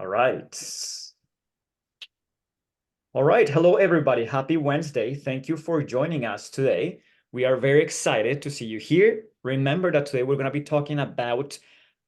All right. All right. Hello, everybody. Happy Wednesday. Thank you for joining us today. We are very excited to see you here. Remember that today we're going to be talking about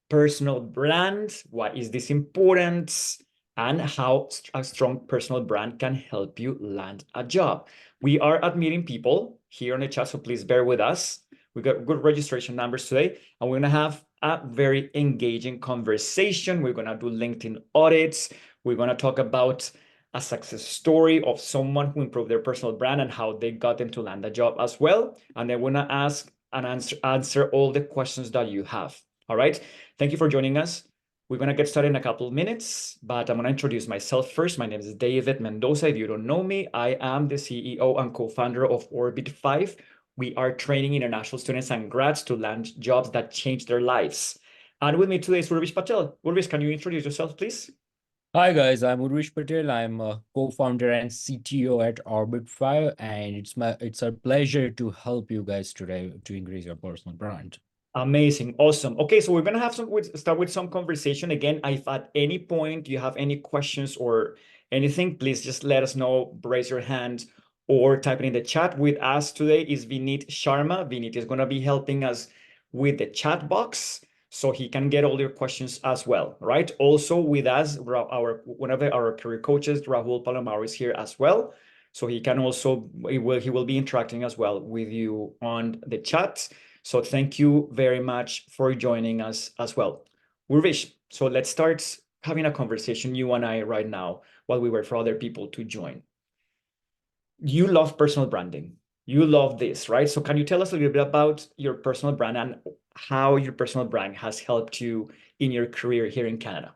personal brand. Why is this important? And how a strong personal brand can help you land a job. We are admitting people here on the chat, so please bear with us. We got good registration numbers today, and we're going to have a very engaging conversation. We're going to do LinkedIn audits. We're going to talk about a success story of someone who improved their personal brand and how they got them to land a job as well. And then we're going to ask and answer all the questions that you have. All right. Thank you for joining us. We're going to get started in a couple of minutes, but I'm going to introduce myself first. My name is David Mendoza. If you don't know me, I am the CEO and co-founder of Orbit 5. We are training international students and grads to land jobs that change their lives. And with me today is Urvish Patel. Urvish, can you introduce yourself, please? Hi guys, I'm Urvish Patel. I'm a co-founder and CTO at Orbit 5, and it's a pleasure to help you guys today to increase your personal brand. Amazing. Awesome. Okay, so we're gonna have start with some conversation. Again, if at any point you have any questions or anything, please just let us know, raise your hand or type it in the chat. With us today is Vineet Sharma. Vineet is gonna be helping us with the chat box so he can get all your questions as well, right? Also with us, one of our career coaches, Rahul Palomaro, is here as well. So he can also, he will be interacting as well with you on the chat. So thank you very much for joining us as well. Urvish, so let's start having a conversation, you and I, right now, while we wait for other people to join. You love personal branding. You love this, right? So can you tell us a little bit about your personal brand and how your personal brand has helped you in your career here in Canada?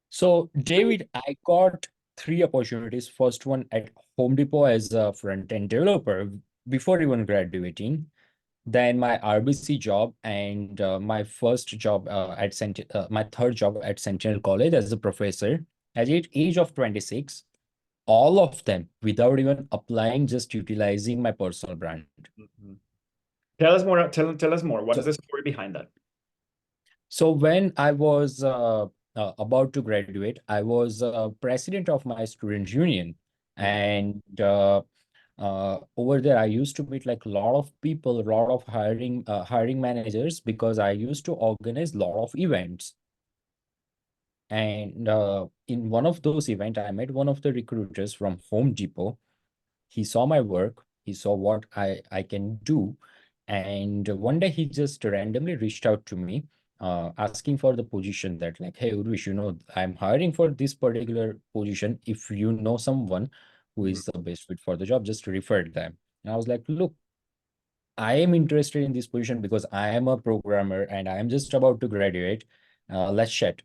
So David, I got three opportunities. First one at Home Depot as a front-end developer before even graduating. Then my RBC job and my first job my third job at Sentinel College as a professor at the age of 26. All of them without even applying, just utilizing my personal brand. Tell us more. Tell us more. What is So, the story behind that? so when I was about to graduate, I was president of my student union, and over there I used to meet like a lot of people, a lot of hiring managers, because I used to organize a lot of events. And in one of those events, I met one of the recruiters from Home Depot. He saw my work, he saw what I can do. And one day he just randomly reached out to me, asking for the position that like, hey, Urvish, I'm hiring for this particular position. If you know someone who is the best fit for the job, just refer them. And I was like, look, I am interested in this position because I am a programmer and I am just about to graduate. Let's chat.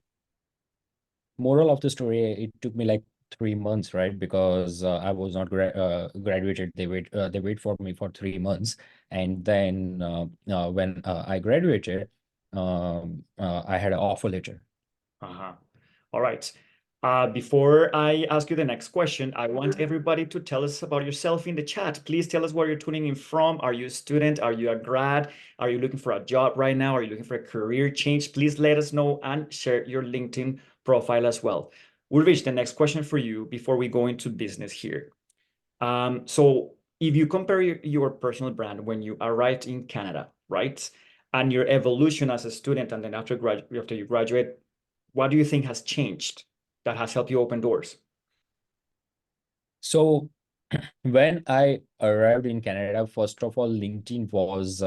Moral of the story, it took me like 3 months, right? Because I was not graduated. They wait for me for 3 months, and then when I graduated, I had an offer letter. Uh-huh. All right. Before I ask you the next question, I want everybody to tell us about yourself in the chat. Please tell us where you're tuning in from. Are you a student? Are you a grad? Are you looking for a job right now? Are you looking for a career change? Please let us know and share your LinkedIn profile as well. Ulrich, the next question for you before we go into business here. So if you compare your personal brand when you arrived in Canada, right? And your evolution as a student and then after you graduate, what do you think has changed that has helped you open doors? So when I arrived in Canada, first of all, LinkedIn was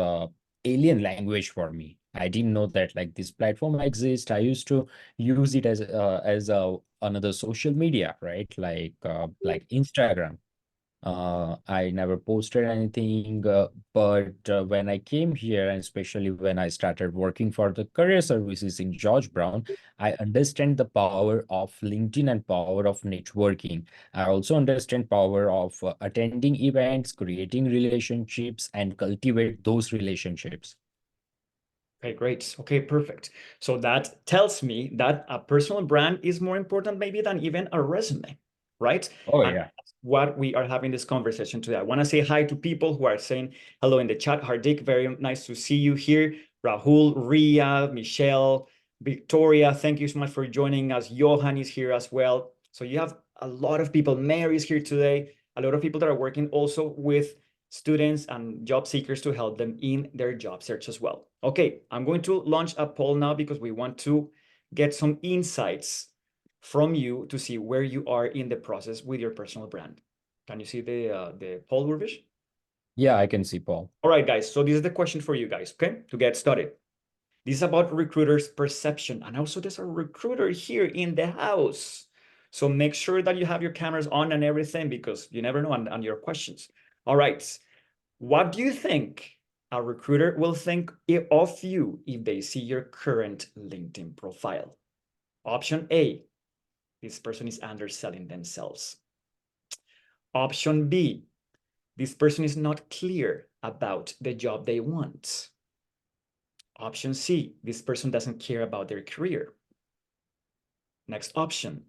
alien language for me. I didn't know that like this platform exists. I used to use it as another social media, right? Like Instagram. I never posted anything, but when I came here, and especially when I started working for the career services in George Brown, I understand the power of LinkedIn and power of networking. I also understand power of attending events, creating relationships, and cultivate those relationships. Okay, great. Okay, perfect. So that tells me that a personal brand is more important maybe than even a resume, right? Oh And yeah. that's what we are having this conversation today. I want to say hi to people who are saying hello in the chat. Hardik, very nice to see you here. Rahul, Ria, Michelle, Victoria, thank you so much for joining us. Johan is here as well. So you have a lot of people. Mary is here today. A lot of people that are working also with students and job seekers to help them in their job search as well. Okay, I'm going to launch a poll now because we want to get some insights from you to see where you are in the process with your personal brand. Can you see the poll, Urvish? Yeah, I can see, Paul. All right, guys. So this is the question for you guys, okay? To get started. This is about recruiters' perception. And also there's a recruiter here in the house. So make sure that you have your cameras on and everything because you never know on your questions. All right. What do you think a recruiter will think of you if they see your current LinkedIn profile? Option A, this person is underselling themselves. Option B, this person is not clear about the job they want. Option C, this person doesn't care about their career. Next option,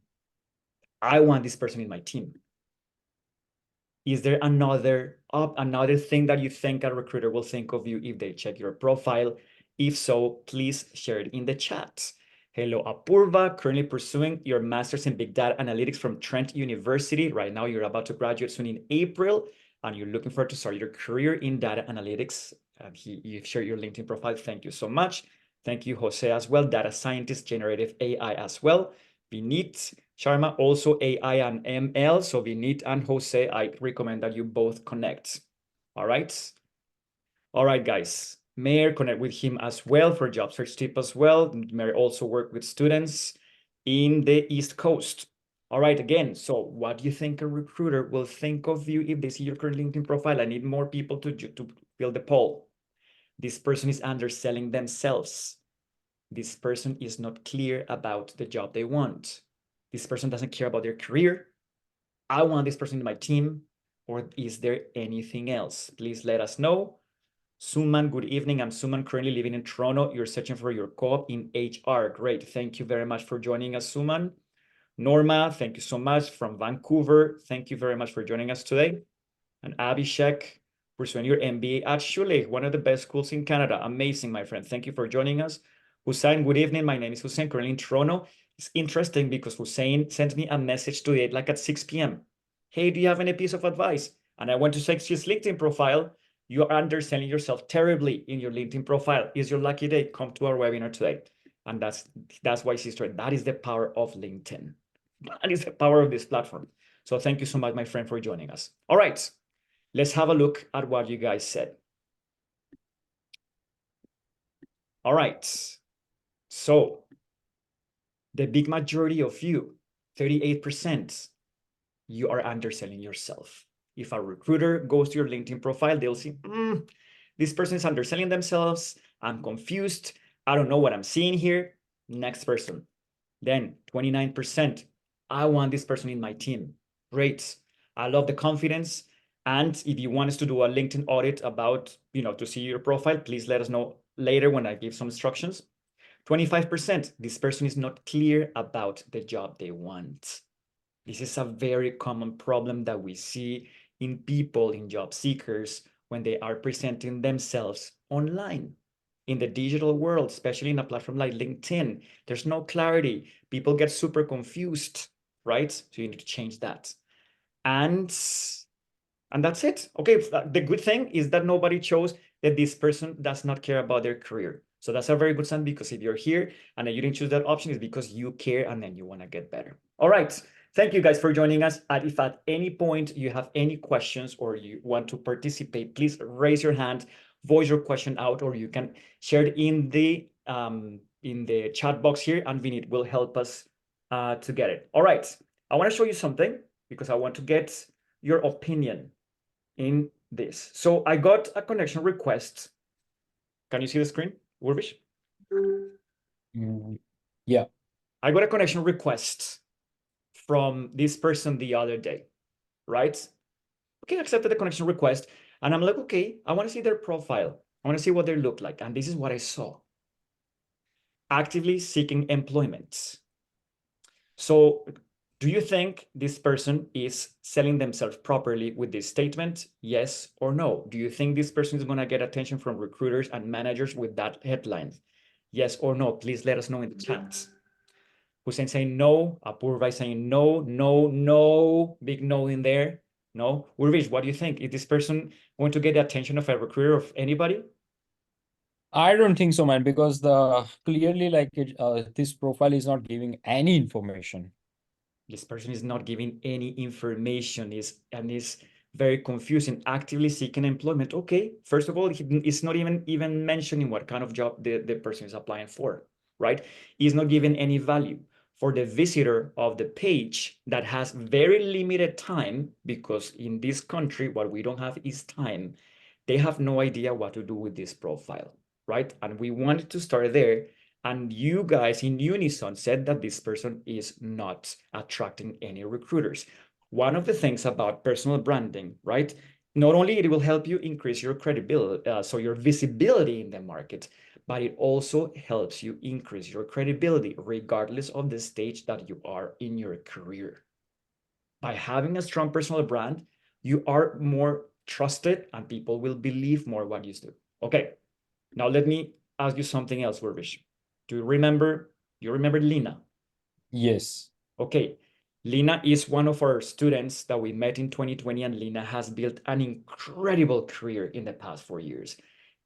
I want this person in my team. Is there another thing that you think a recruiter will think of you if they check your profile? If so, please share it in the chat. Hello, Apurva, currently pursuing your master's in big data analytics from Trent University. Right now, you're about to graduate soon in April, and you're looking forward to start your career in data analytics. You've shared your LinkedIn profile. Thank you so much. Thank you, Jose, as well. Data scientist, generative AI as well. Vinit Sharma, also AI and ML. So Vinit and Jose, I recommend that you both connect. All right. All right, guys. Mayor, connect with him as well for job search tip as well. Mayor also work with students in the East Coast. All right, again, so what do you think a recruiter will think of you if they see your current LinkedIn profile? I need more people to fill the poll. This person is underselling themselves. This person is not clear about the job they want. This person doesn't care about their career. I want this person in my team. Or is there anything else? Please let us know. Suman, good evening. I'm Suman, currently living in Toronto. You're searching for your co-op in HR. Great. Thank you very much for joining us, Suman. Norma, thank you so much from Vancouver. Thank you very much for joining us today. And Abhishek, pursuing your MBA at Schulich, one of the best schools in Canada. Amazing, my friend. Thank you for joining us. Hussein, good evening. My name is Hussein, currently in Toronto. It's interesting because Hussein sent me a message today, like at 6 p.m. Hey, do you have any piece of advice? And I went to check his LinkedIn profile. You are underselling yourself terribly in your LinkedIn profile. It's your lucky day. Come to our webinar today. And that's why, sister, that is the power of LinkedIn. That is the power of this platform. So thank you so much, my friend, for joining us. All right, let's have a look at what you guys said. All right. So the big majority of you, 38%, you are underselling yourself. If a recruiter goes to your LinkedIn profile, they'll see, this person is underselling themselves. I'm confused. I don't know what I'm seeing here. Next person. Then 29%, I want this person in my team. Great. I love the confidence. And if you want us to do a LinkedIn audit about, to see your profile, please let us know later when I give some instructions. 25%, this person is not clear about the job they want. This is a very common problem that we see in people, in job seekers, when they are presenting themselves online. In the digital world, especially in a platform like LinkedIn, there's no clarity. People get super confused, right? So you need to change that. And that's it. Okay, the good thing is that nobody chose that this person does not care about their career. So that's a very good sign, because if you're here and you didn't choose that option, it's because you care and then you want to get better. All right. Thank you guys for joining us. And if at any point you have any questions or you want to participate, please raise your hand, voice your question out, or you can share it in the chat box here, and Vinit will help us to get it. All right. I want to show you something because I want to get your opinion in this. So I got a connection request. Can you see the screen, Urvish? Yeah. I got a connection request from this person the other day, right? Okay, accepted the connection request. And I'm like, okay, I want to see their profile. I want to see what they look like. And this is what I saw. Actively seeking employment. So do you think this person is selling themselves properly with this statement? Yes or no? Do you think this person is going to get attention from recruiters and managers with that headline? Yes or no? Please let us know in the chat. Hussein saying no. Apurva is saying no, no, no. Big no in there. No. Urvish, what do you think? Is this person going to get the attention of a recruiter of anybody? I don't think so, man, because the clearly this profile is not giving any information. This person is not giving any information is very confusing. Actively seeking employment. Okay, first of all, it's not even mentioning what kind of job the person is applying for, right? He's not giving any value for the visitor of the page that has very limited time, because in this country, what we don't have is time. They have no idea what to do with this profile, right? And we wanted to start there. And you guys in unison said that this person is not attracting any recruiters. One of the things about personal branding, right? Not only it will help you increase your credibility, so your visibility in the market, but it also helps you increase your credibility regardless of the stage that you are in your career. By having a strong personal brand, you are more trusted and people will believe more what you do. Okay, now let me ask you something else, Wervish. Do you remember Lina? Yes. Okay, Lina is one of our students that we met in 2020, and Lina has built an incredible career in the past 4 years.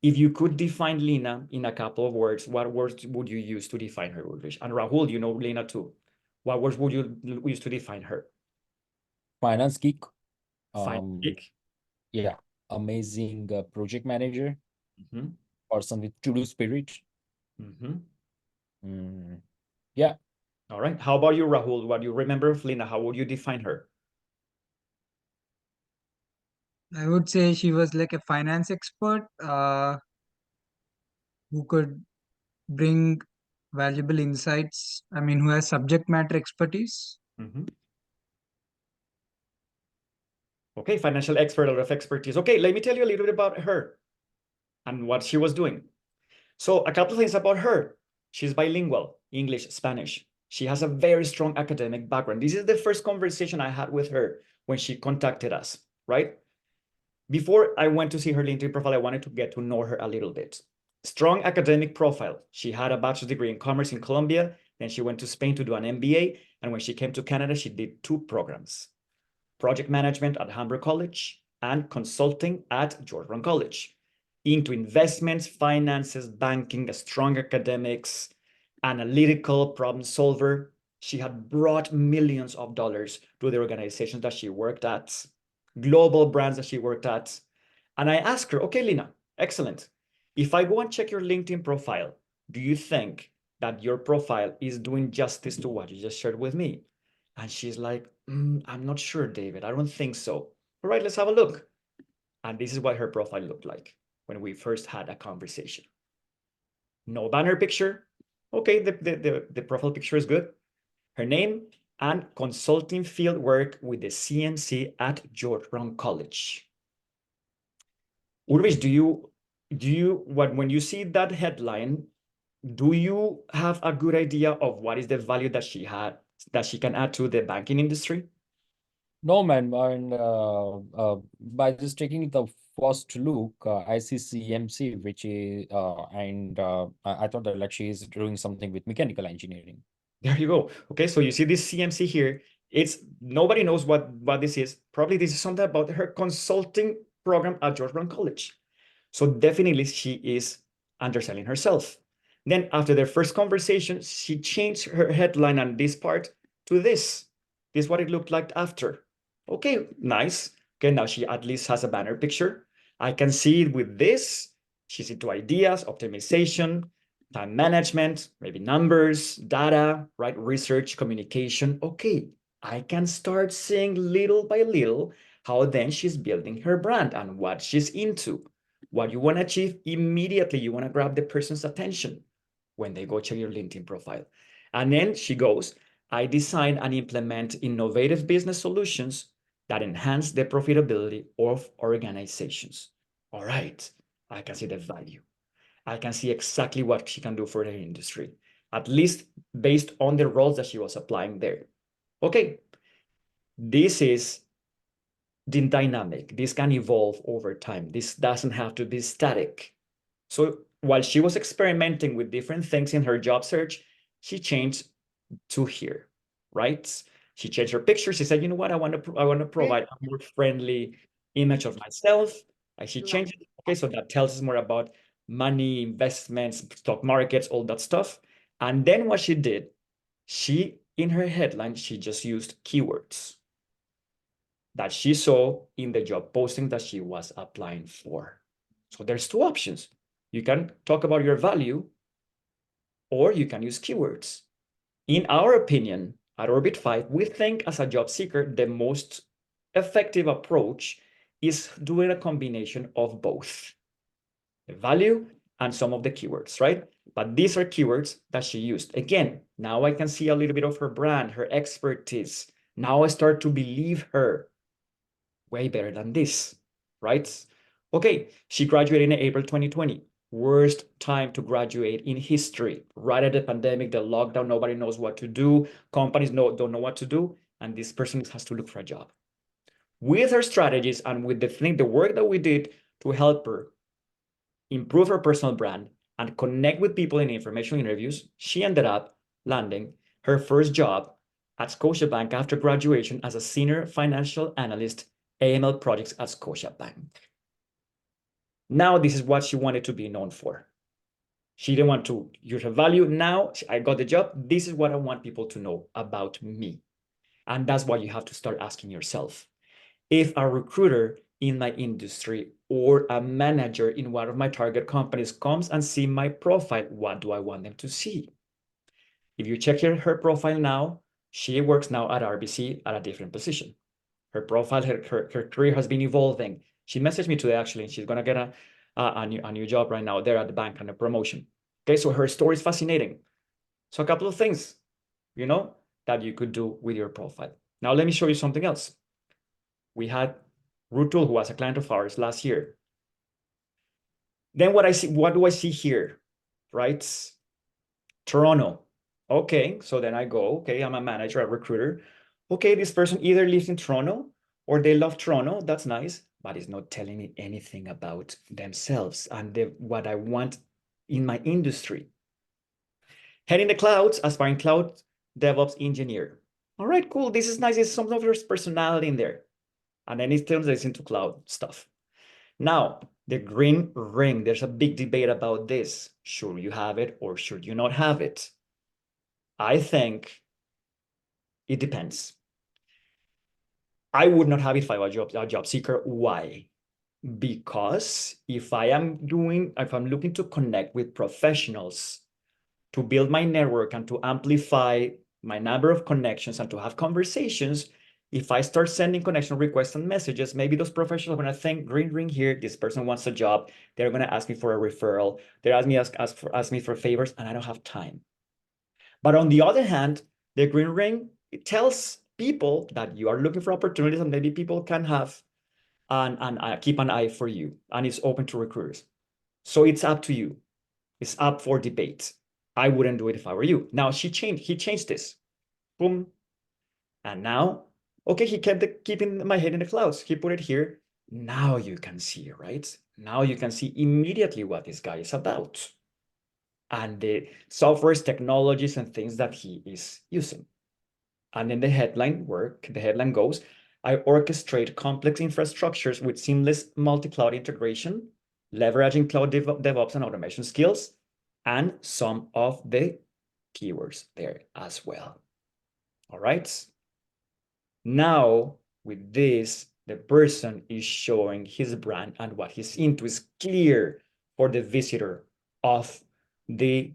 If you could define Lina in a couple of words, what words would you use to define her, Ulrich? And Rahul, you know Lina too. What words would you use to define her? Finance geek. Fine. Yeah, amazing project manager, Mm-hmm. person with to-do spirit. Mm-hmm. Yeah. All right. How about you, Rahul? What do you remember of Lina? How would you define her? I would say she was like a finance expert who could bring valuable insights. I mean, who has subject matter expertise. Mm-hmm. Okay, financial expert, a lot of expertise. Okay, let me tell you a little bit about her and what she was doing. So a couple of things about her. She's bilingual, English, Spanish. She has a very strong academic background. This is the first conversation I had with her when she contacted us, right? Before I went to see her LinkedIn profile, I wanted to get to know her a little bit. Strong academic profile. She had a bachelor's degree in commerce in Colombia. Then she went to Spain to do an MBA. And when she came to Canada, she did 2 programs: project management at Humber College and consulting at George Brown College, into investments, finances, banking, strong academics, analytical problem solver. She had brought millions of dollars to the organizations that she worked at, global brands that she worked at. And I asked her, okay, Lina, excellent. If I go and check your LinkedIn profile, do you think that your profile is doing justice to what you just shared with me? And she's like, I'm not sure, David. I don't think so. All right, let's have a look. And this is what her profile looked like when we first had a conversation. No banner picture. Okay, the profile picture is good. Her name and consulting field work with the CMC at George Brown College. Urvish, when you see that headline, do you have a good idea of what is the value that she can add to the banking industry? No, man. And by just taking the first look, I see CMC, which is I thought that like she is doing something with mechanical engineering. There you go. Okay, so you see this CMC here. It's nobody knows what this is. Probably this is something about her consulting program at George Brown College. So definitely she is underselling herself. Then after their first conversation, she changed her headline on this part to this. This is what it looked like after. Okay, nice. Okay, now she at least has a banner picture. I can see it with this. She's into ideas, optimization, time management, maybe numbers, data, right? Research, communication. Okay, I can start seeing little by little how then she's building her brand and what she's into. What you want to achieve immediately, you want to grab the person's attention when they go check your LinkedIn profile. And then she goes, I design and implement innovative business solutions that enhance the profitability of organizations. All right, I can see the value. I can see exactly what she can do for the industry, at least based on the roles that she was applying there. Okay, this is the dynamic. This can evolve over time. This doesn't have to be static. So while she was experimenting with different things in her job search, she changed to here, right? She changed her picture. She said, you know what? I want to provide a more friendly image of myself. She changed it. Okay, so that tells us more about money, investments, stock markets, all that stuff. And then what she did, in her headline, she just used keywords that she saw in the job posting that she was applying for. So there's two options. You can talk about your value, or you can use keywords. In our opinion, at Orbit 5, we think as a job seeker, the most effective approach is doing a combination of both the value and some of the keywords, right? But these are keywords that she used. Again, now I can see a little bit of her brand, her expertise. Now I start to believe her way better than this, right? Okay, she graduated in April 2020. Worst time to graduate in history. Right at the pandemic, the lockdown, nobody knows what to do. Companies don't know what to do. And this person has to look for a job. With her strategies and with the work that we did to help her improve her personal brand and connect with people in information interviews, she ended up landing her first job at Scotiabank after graduation as a senior financial analyst, AML projects at Scotiabank. Now, this is what she wanted to be known for. She didn't want to use her value. Now I got the job. This is what I want people to know about me. And that's what you have to start asking yourself. If a recruiter in my industry or a manager in one of my target companies comes and see my profile, what do I want them to see? If you check her profile now, she works now at RBC at a different position. Her profile, her career has been evolving. She messaged me today, actually, and she's going to get a new job right now there at the bank and a promotion. Okay, so her story is fascinating. So a couple of things, that you could do with your profile. Now, let me show you something else. We had Rutul, who was a client of ours last year. Then what do I see here, right? Toronto. Okay, so then I go, okay, I'm a manager, a recruiter. Okay, this person either lives in Toronto or they love Toronto. That's nice, but it's not telling me anything about themselves and what I want in my industry. Head in the clouds, aspiring cloud DevOps engineer. All right, cool. This is nice. There's some of your personality in there. And then it turns this into cloud stuff. Now, the green ring, there's a big debate about this. Should you have it or should you not have it? I think it depends. I would not have it if I was a job seeker. Why? Because if I'm looking to connect with professionals, to build my network and to amplify my number of connections and to have conversations, if I start sending connection requests and messages, maybe those professionals are going to think, green ring here, this person wants a job. They're going to ask me for a referral. They're ask me for favors, and I don't have time. But on the other hand, the green ring, it tells people that you are looking for opportunities and maybe people can have and keep an eye for you, and it's open to recruiters. So it's up to you. It's up for debate. I wouldn't do it if I were you. Now he changed this. Boom. And now, okay, he kept keeping my head in the clouds. He put it here. Now you can see, right? Now you can see immediately what this guy is about and the softwares, technologies, and things that he is using. And then the headline goes, I orchestrate complex infrastructures with seamless multi-cloud integration, leveraging cloud DevOps and automation skills, and some of the keywords there as well. All right. Now, with this, the person is showing his brand and what he's into is clear for the visitor of the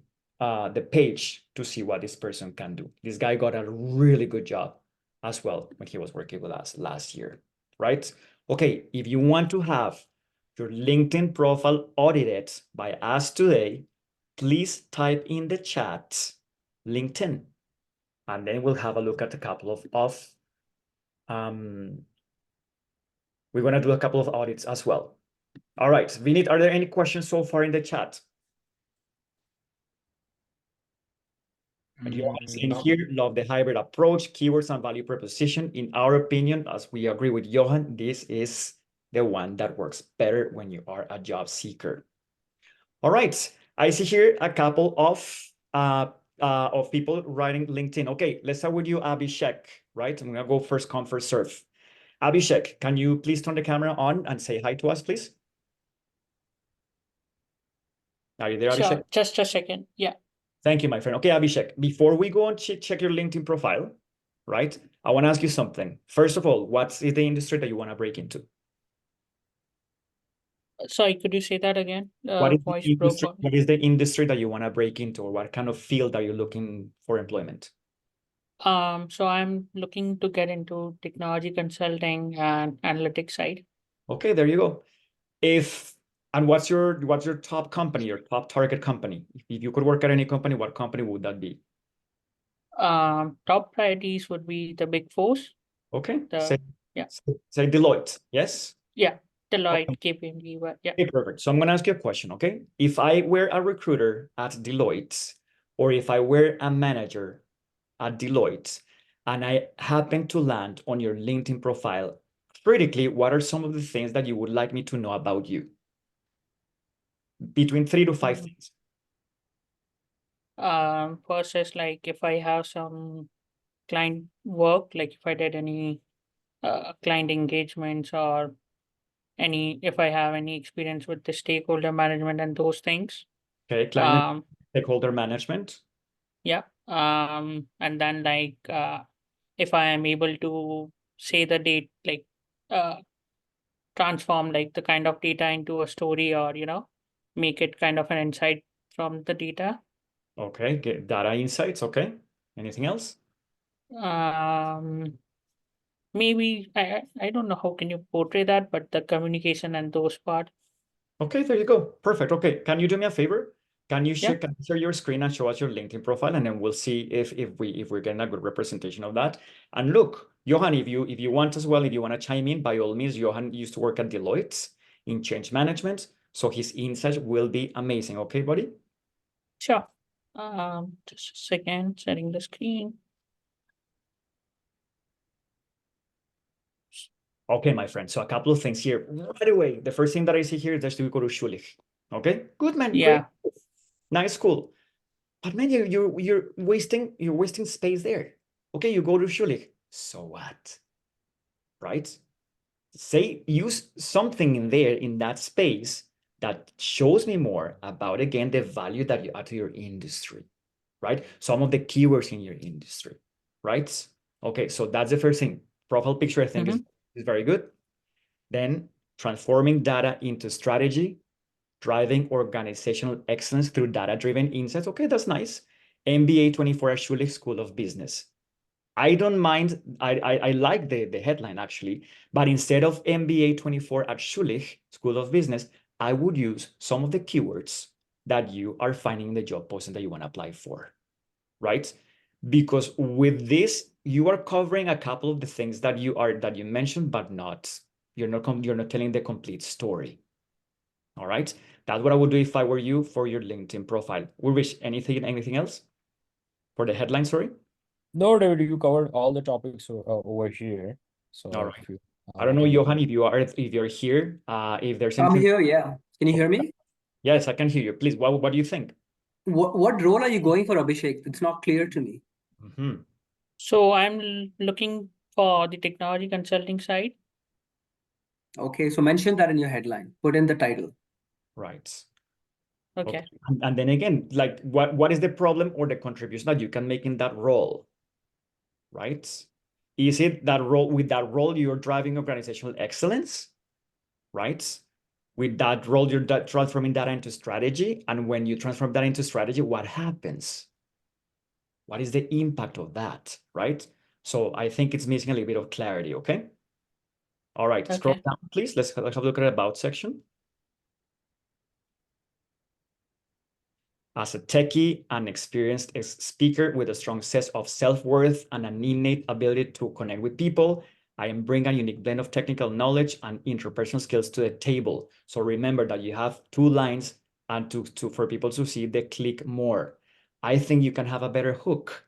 page to see what this person can do. This guy got a really good job as well when he was working with us last year, right? Okay, if you want to have your LinkedIn profile audited by us today, please type in the chat LinkedIn, and then we'll have a look at a couple of we're going to do a couple of audits as well. All right, Vinit, are there any questions so far in the chat? In here, love the hybrid approach, keywords and value proposition. In our opinion, as we agree with Johan, this is the one that works better when you are a job seeker. All right. I see here a couple of people writing LinkedIn. Okay, let's start with you, Abhishek, right? I'm gonna go first come, first serve. Abhishek, can you please turn the camera on and say hi to us, please? Are you there, Abhishek? Sure, just a second. Yeah. Thank you, my friend. Okay, Abhishek, before we go and check your LinkedIn profile, right? I want to ask you something. First of all, what is the industry that you want to break into? Sorry, could you say that again? What is the Voice broke industry, on me. what is the industry that you want to break into, or what kind of field are you looking for employment? So I'm looking to get into technology consulting and analytics side. Okay, there you go. And what's your top company, your top target company? If you could work at any company, what company would that be? Top priorities would be the big fours. Okay, Yeah. say Deloitte, yes? Yeah, Deloitte, Okay. KPMG, but yeah. Okay, perfect. So I'm going to ask you a question, okay? If I were a recruiter at Deloitte, or if I were a manager at Deloitte, and I happen to land on your LinkedIn profile, critically, what are some of the things that you would like me to know about you? Between 3 to 5 things. First is like if I have some client work, like if I did any client engagements or if I have any experience with the stakeholder management and those things. Okay, client stakeholder management. Yeah. And then like if I am able to say the date, like transform like the kind of data into a story, or make it kind of an insight from the data. Okay, get data insights. Okay. Anything else? Maybe I don't know how can you portray that, but the communication and those part. Okay, there you go. Perfect. Okay, can you do me a favor? Can you Yeah. share your screen and show us your LinkedIn profile, and then we'll see if we're getting a good representation of that. And look, Johan, if you want as well, if you want to chime in, by all means, Johan used to work at Deloitte in change management, so his insights will be amazing. Okay, buddy? Sure. Just a second, setting the screen. Okay, my friend. So a couple of things here right away. The first thing that I see here is that you go to Schulich. Okay, good man. Yeah. Great. Nice, cool. But man, you're wasting space there. Okay, you go to Schulich. So what? Right? Use something in there in that space that shows me more about, again, the value that you add to your industry, right? Some of the keywords in your industry, right? Okay, so that's the first thing. Profile picture, I think, is very good. Then transforming data into strategy, driving organizational excellence through data-driven insights. Okay, that's nice. MBA 24 at Schulich School of Business. I don't mind. I like the headline actually, but instead of MBA 24 at Schulich School of Business, I would use some of the keywords that you are finding in the job posting that you want to apply for, right? Because with this, you are covering a couple of the things that you mentioned, but you're not telling the complete story. All right, that's what I would do if I were you for your LinkedIn profile. Ulrich, anything else for the headline? Sorry. No, David, you covered all the topics over here. So All right. if you, I don't know, Johan, if you're here, if there's I'm anything. here, yeah. Can you hear me? Yes, I can hear you. Please, what do you think? What role are you going for, Abhishek? It's not clear to me. So I'm looking for the technology consulting side. Okay, so mention that in your headline. Put in the title. Right. Okay. And then again, like what is the problem or the contribution that you can make in that role? Right? Is it that role, with that role you're driving organizational excellence? Right? With that role, you're transforming data into strategy. And when you transform that into strategy, what happens? What is the impact of that? Right? So I think it's missing a little bit of clarity. Okay. All right. Okay. Scroll down, please. Let's have a look at the about section. As a techie and experienced speaker with a strong sense of self-worth and an innate ability to connect with people, I am bringing a unique blend of technical knowledge and interpersonal skills to the table. So remember that you have 2 lines, and for people to see the click more. I think you can have a better hook.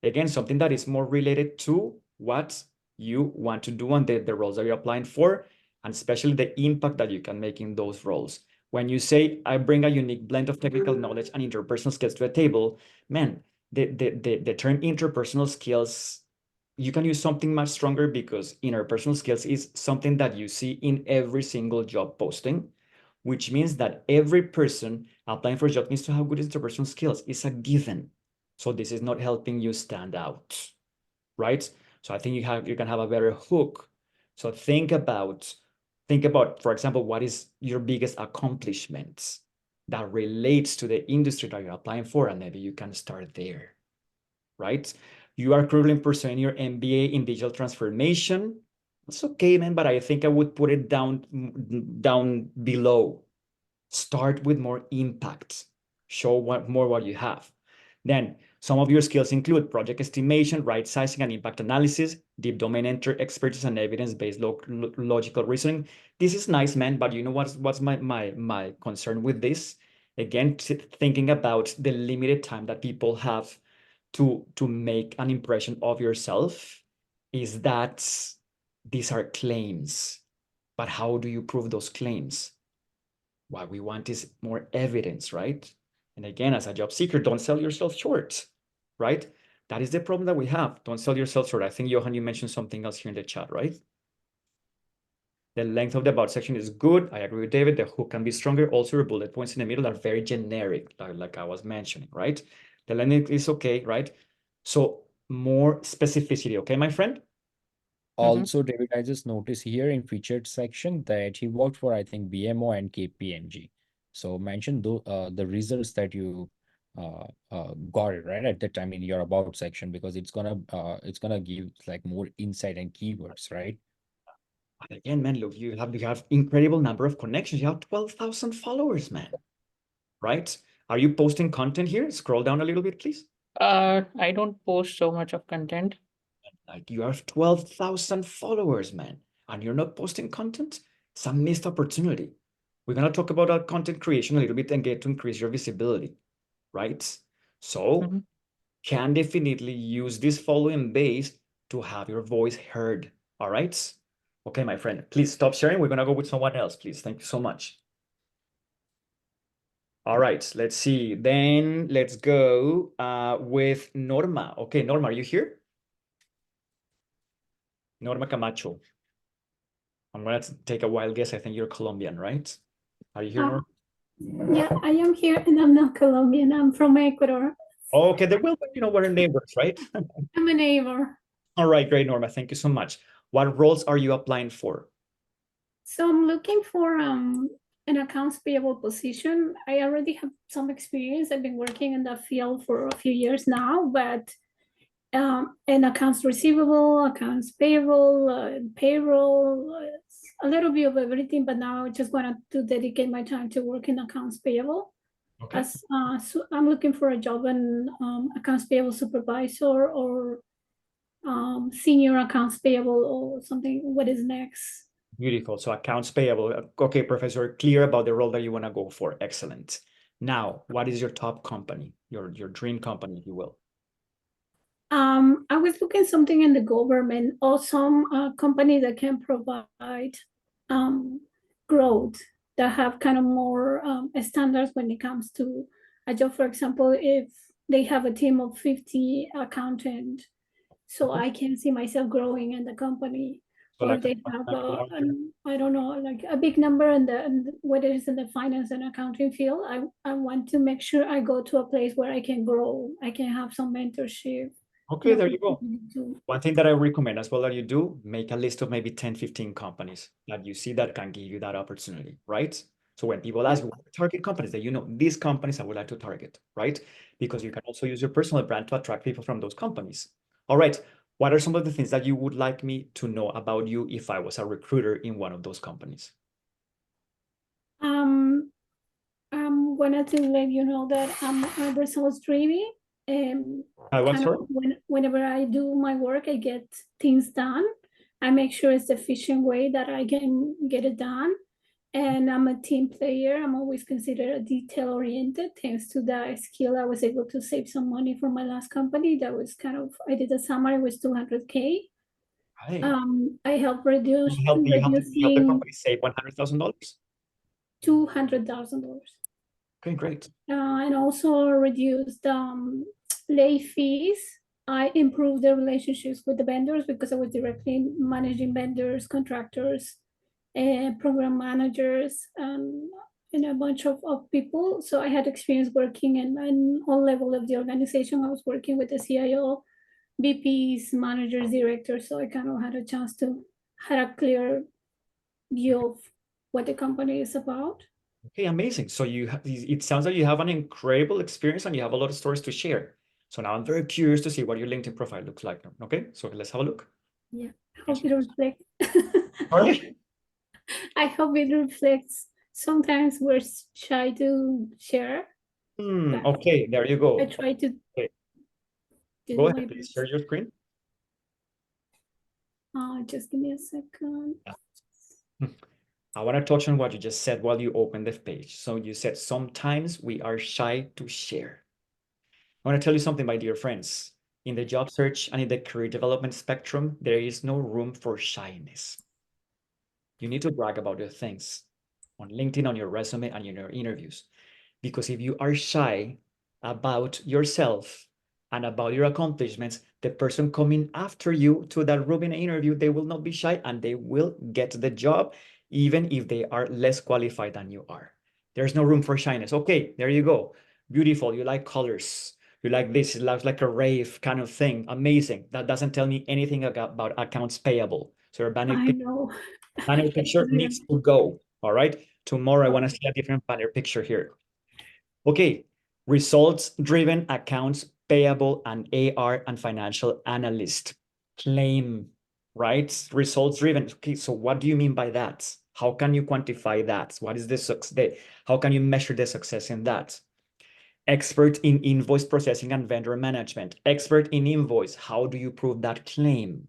Again, something that is more related to what you want to do and the roles that you're applying for, and especially the impact that you can make in those roles. When you say, I bring a unique blend of technical knowledge and interpersonal skills to a table, man, the term interpersonal skills, you can use something much stronger because interpersonal skills is something that you see in every single job posting, which means that every person applying for a job needs to have good interpersonal skills. It's a given. So this is not helping you stand out, right? So I think you can have a better hook. So think about, for example, what is your biggest accomplishments that relates to the industry that you're applying for, and maybe you can start there, right? You are currently pursuing your MBA in digital transformation. It's okay, man, but I think I would put it down below. Start with more impact. Show what you have. Then some of your skills include project estimation, right sizing, and impact analysis, deep domain expertise, and evidence-based logical reasoning. This is nice, man, but you know what's my concern with this? Again, thinking about the limited time that people have to make an impression of yourself, is that these are claims. But how do you prove those claims? What we want is more evidence, right? And again, as a job seeker, don't sell yourself short, right? That is the problem that we have. Don't sell yourself short. I think, Johan, you mentioned something else here in the chat, right? The length of the about section is good. I agree with David. The hook can be stronger. Also, your bullet points in the middle are very generic, like I was mentioning, right? The length is okay, right? So more specificity, okay, my friend? Also, David, I just noticed here in featured section that he worked for, I think, BMO and KPMG. So mention the results that you got it right at that time in your about section, because it's gonna give like more insight and keywords, right? But again, man, look, you have incredible number of connections. You have 12,000 followers, man, right? Are you posting content here? Scroll down a little bit, please. I don't post so much of content. Like, you have 12,000 followers, man, and you're not posting content? It's a missed opportunity. We're gonna talk about our content creation a little bit and get to increase your visibility, right? So can definitely use this following base to have your voice heard. All right. Okay, my friend, please stop sharing. We're gonna go with someone else, please. Thank you so much. All right, let's see. Then let's go with Norma. Okay, Norma, are you here? Norma Camacho. I'm gonna take a wild guess. I think you're Colombian, right? Are you here, Norma? Yeah, I am here and I'm not Colombian. I'm from Ecuador. Okay, then well, you know, we're neighbors, right? I'm a neighbor. All right, great, Norma. Thank you so much. What roles are you applying for? So I'm looking for an accounts payable position. I already have some experience. I've been working in that field for a few years now, but in accounts receivable, accounts payable, payroll, a little bit of everything, but now I just wanted to dedicate my time to work in accounts payable. Okay. So I'm looking for a job in accounts payable supervisor or senior accounts payable or something. What is next? Beautiful. So accounts payable. Okay, Professor, clear about the role that you want to go for. Excellent. Now, what is your top company, your dream company, if you will? I was looking something in the government or some company that can provide growth, that have kind of more standards when it comes to a job. For example, if they have a team of 50 accountants, so I can see myself growing in the company. So Or like they have I don't know, like a big number in what it is in the finance and accounting field. I want to make sure I go to a place where I can grow. I can have some mentorship. Okay, there you go. To- One thing that I recommend as well that you do, make a list of maybe 10, 15 companies that you see that can give you that opportunity, right? So when people ask you what target companies, that you know, these companies I would like to target, right? Because you can also use your personal brand to attract people from those companies. All right. What are some of the things that you would like me to know about you if I was a recruiter in one of those companies? I'm wanted to let you know that I'm results driven. Whenever I do my work, I get things done. I make sure it's the efficient way that I can get it done. And I'm a team player. I'm always considered a detail oriented. Thanks to that skill, I was able to save some money for my last company. That was I did a summary with 200K. Right. I help reduce. You help the company save $100,000? $200,000. Okay, great. And also reduced late fees. I improved the relationships with the vendors because I was directly managing vendors, contractors, program managers, and a bunch of people. So I had experience working in all level of the organization. I was working with the CIO, VPs, managers, directors. So I kind of had a chance to have a clear view of what the company is about. Okay, amazing. So it sounds like you have an incredible experience and you have a lot of stories to share. So now I'm very curious to see what your LinkedIn profile looks like. Okay, so let's have a look. Yeah, I hope it reflects. Sorry? I hope it reflects. Sometimes we're shy to share. but Okay, there you go. I try to Okay. do Go my ahead, please share best. your screen. Just give me a second. I want to touch on what you just said while you opened the page. So you said sometimes we are shy to share. I want to tell you something, my dear friends. In the job search and in the career development spectrum, there is no room for shyness. You need to brag about your things on LinkedIn, on your resume, and in your interviews. Because if you are shy about yourself and about your accomplishments, the person coming after you to that room in an interview, they will not be shy and they will get the job, even if they are less qualified than you are. There's no room for shyness. Okay, there you go. Beautiful. You like colors. You like this. It looks like a rave kind of thing. Amazing. That doesn't tell me anything about accounts payable. So your banner I know. picture needs to go. All right. Tomorrow, I want to see a different banner picture here. Okay. Results-driven accounts payable and AR and financial analyst claim, right? Results-driven. Okay. So what do you mean by that? How can you quantify that? What is the success? How can you measure the success in that? Expert in invoice processing and vendor management. Expert in invoice. How do you prove that claim?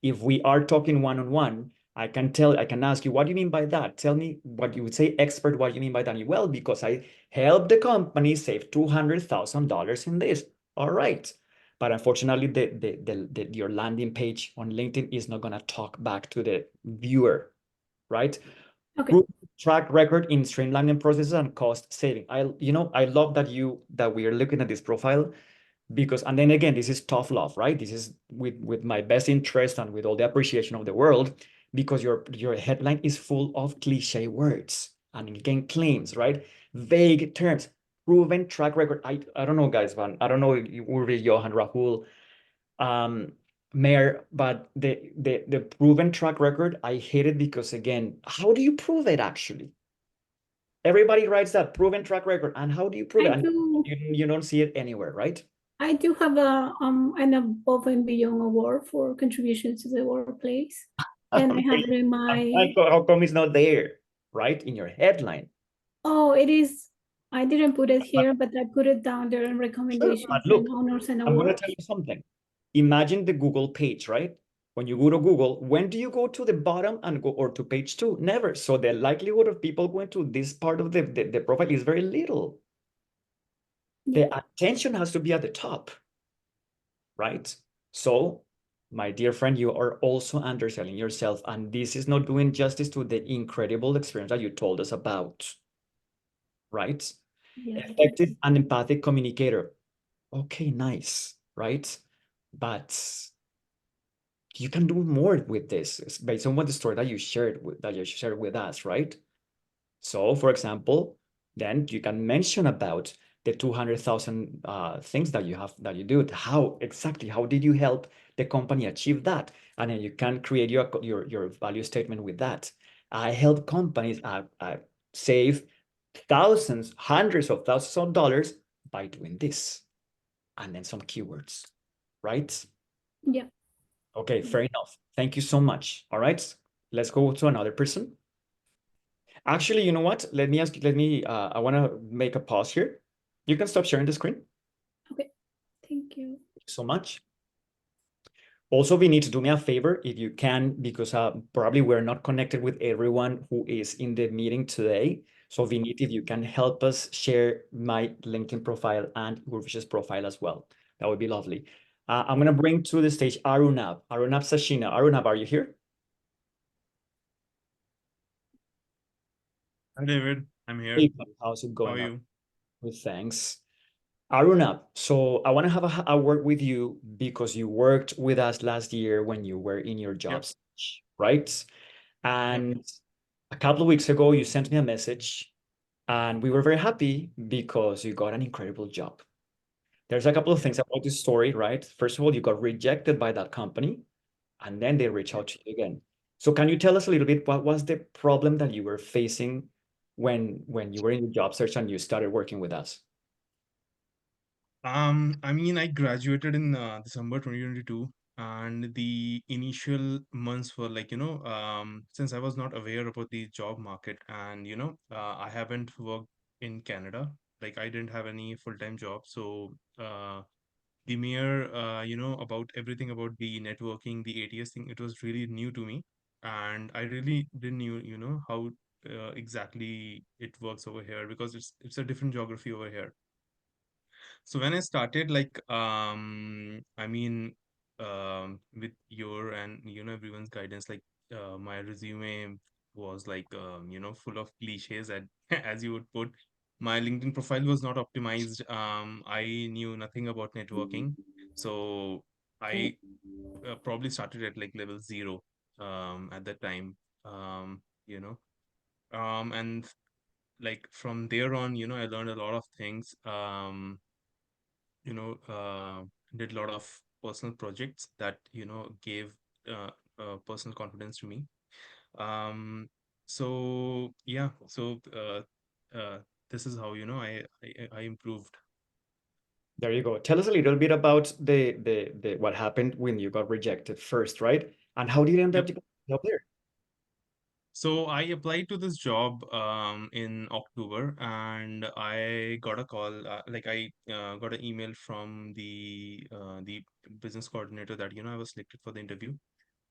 If we are talking one-on-one, I can ask you, what do you mean by that? Tell me what you would say, expert, what do you mean by that? Well, because I helped the company save $200,000 in this. All right. But unfortunately, your landing page on LinkedIn is not going to talk back to the viewer, right? Okay. Group track record in streamlining processes and cost saving. I love that we are looking at this profile because, and then again, this is tough love, right? This is with my best interest and with all the appreciation of the world, because your headline is full of cliche words and again claims, right? Vague terms, proven track record. I don't know, guys, but I don't know Urvi, Johan, Rahul, Mayor, but the proven track record, I hate it because again, how do you prove it actually? Everybody writes that proven track record, and how do you prove it? And you don't see it anywhere, right? I do have an above and beyond award for contributions to the workplace, and I have it in my. How come it's not there, right, in your headline? Oh, it is. I didn't put it here, but I put it down there in recommendations But look, and honors and I'm going to awards. tell you something. Imagine the Google page, right? When you go to Google, when do you go to the bottom and go or to page 2? Never. So the likelihood of people going to this part of the profile is very little. Yeah. The attention has to be at the top, right? So, my dear friend, you are also underselling yourself, and this is not doing justice to the incredible experience that you told us about, right? Yeah. Effective and empathic communicator. Okay, nice, right? But you can do more with this based on what the story that you shared with us, right? So, for example, then you can mention about the 200,000 things that you do. How did you help the company achieve that? And then you can create your value statement with that. I help companies save thousands, hundreds of thousands of dollars by doing this, and then some keywords, right? Yeah. Okay, fair enough. Thank you so much. All right, let's go to another person. Actually, you know what? I want to make a pause here. You can stop sharing the screen. Okay. Thank you. Thank you so much. Also, we need to do me a favor if you can, because probably we're not connected with everyone who is in the meeting today. So Vinit, if you can help us share my LinkedIn profile and Urvish's profile as well, that would be lovely. I'm going to bring to the stage Arunab Sashina. Arunab, are you here? Hi, David. I'm Hey, here. buddy, how's it How going? are you? Well, thanks. Arunab, so I want to have a word with you because you worked with us last year when you were in your job Yep. search, right? And a couple of weeks ago, you sent me a message, and we were very happy because you got an incredible job. There's a couple of things about this story, right? First of all, you got rejected by that company, and then they reach out to you again. So can you tell us a little bit what was the problem that you were facing when you were in the job search and you started working with us? I mean, I graduated in December 2022, and the initial months were like, since I was not aware about the job market, and I haven't worked in Canada, like I didn't have any full-time job, so the mere about everything about the networking, the ATS thing, it was really new to me, and I really didn't knew how exactly it works over here, because it's a different geography over here. So when I started, like, I mean, with your and everyone's guidance, like, my resume was like, full of cliches, and as you would put, my LinkedIn profile was not optimized. I knew nothing about networking, so I probably started at like level 0, at that time, um, you know, and like from there on, I learned a lot of things. You know, did a lot of personal projects that, gave uh, personal confidence to me. Um, so yeah, so this is how, I improved. There you go. Tell us a little bit about the what happened when you got rejected first, right? And how did you end up Yep. getting a job there? So I applied to this job in October, and I got a call. Like I got an email from the business coordinator that I was selected for the interview.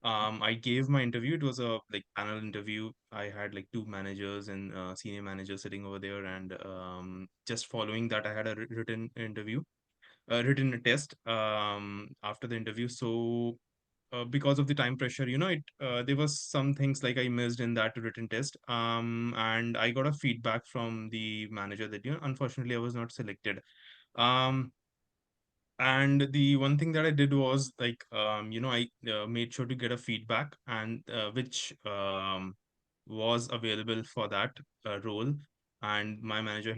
I gave my interview. It was a like panel interview. I had like two managers and senior managers sitting over there, and just following that, I had a written interview, written test after the interview. So because of the time pressure, there was some things like I missed in that written test. And I got a feedback from the manager that unfortunately I was not selected. Um, and the one thing that I did was like, I made sure to get a feedback, and which was available for that role. And my manager,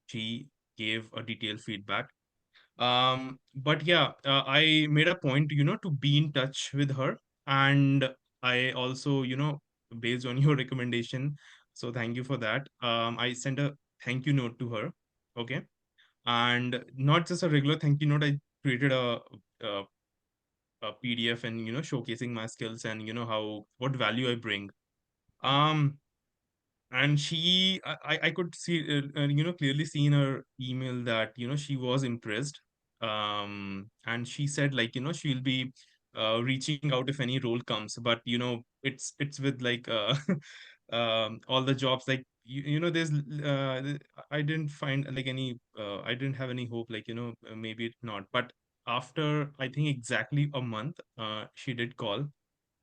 she gave a detailed feedback. But yeah, I made a point, to be in touch with her. And I also, based on your recommendation, so thank you for that. I sent a thank you note to her. Okay. And not just a regular thank you note, I created a, a PDF, and showcasing my skills, and how what value I bring. Um, and I could see, clearly see in her email that she was impressed. And she said, like, she'll be reaching out if any role comes, but it's with like all the jobs, like, there's I didn't find like any I didn't have any hope, like, maybe it's not. But after, I think, exactly a month, she did call,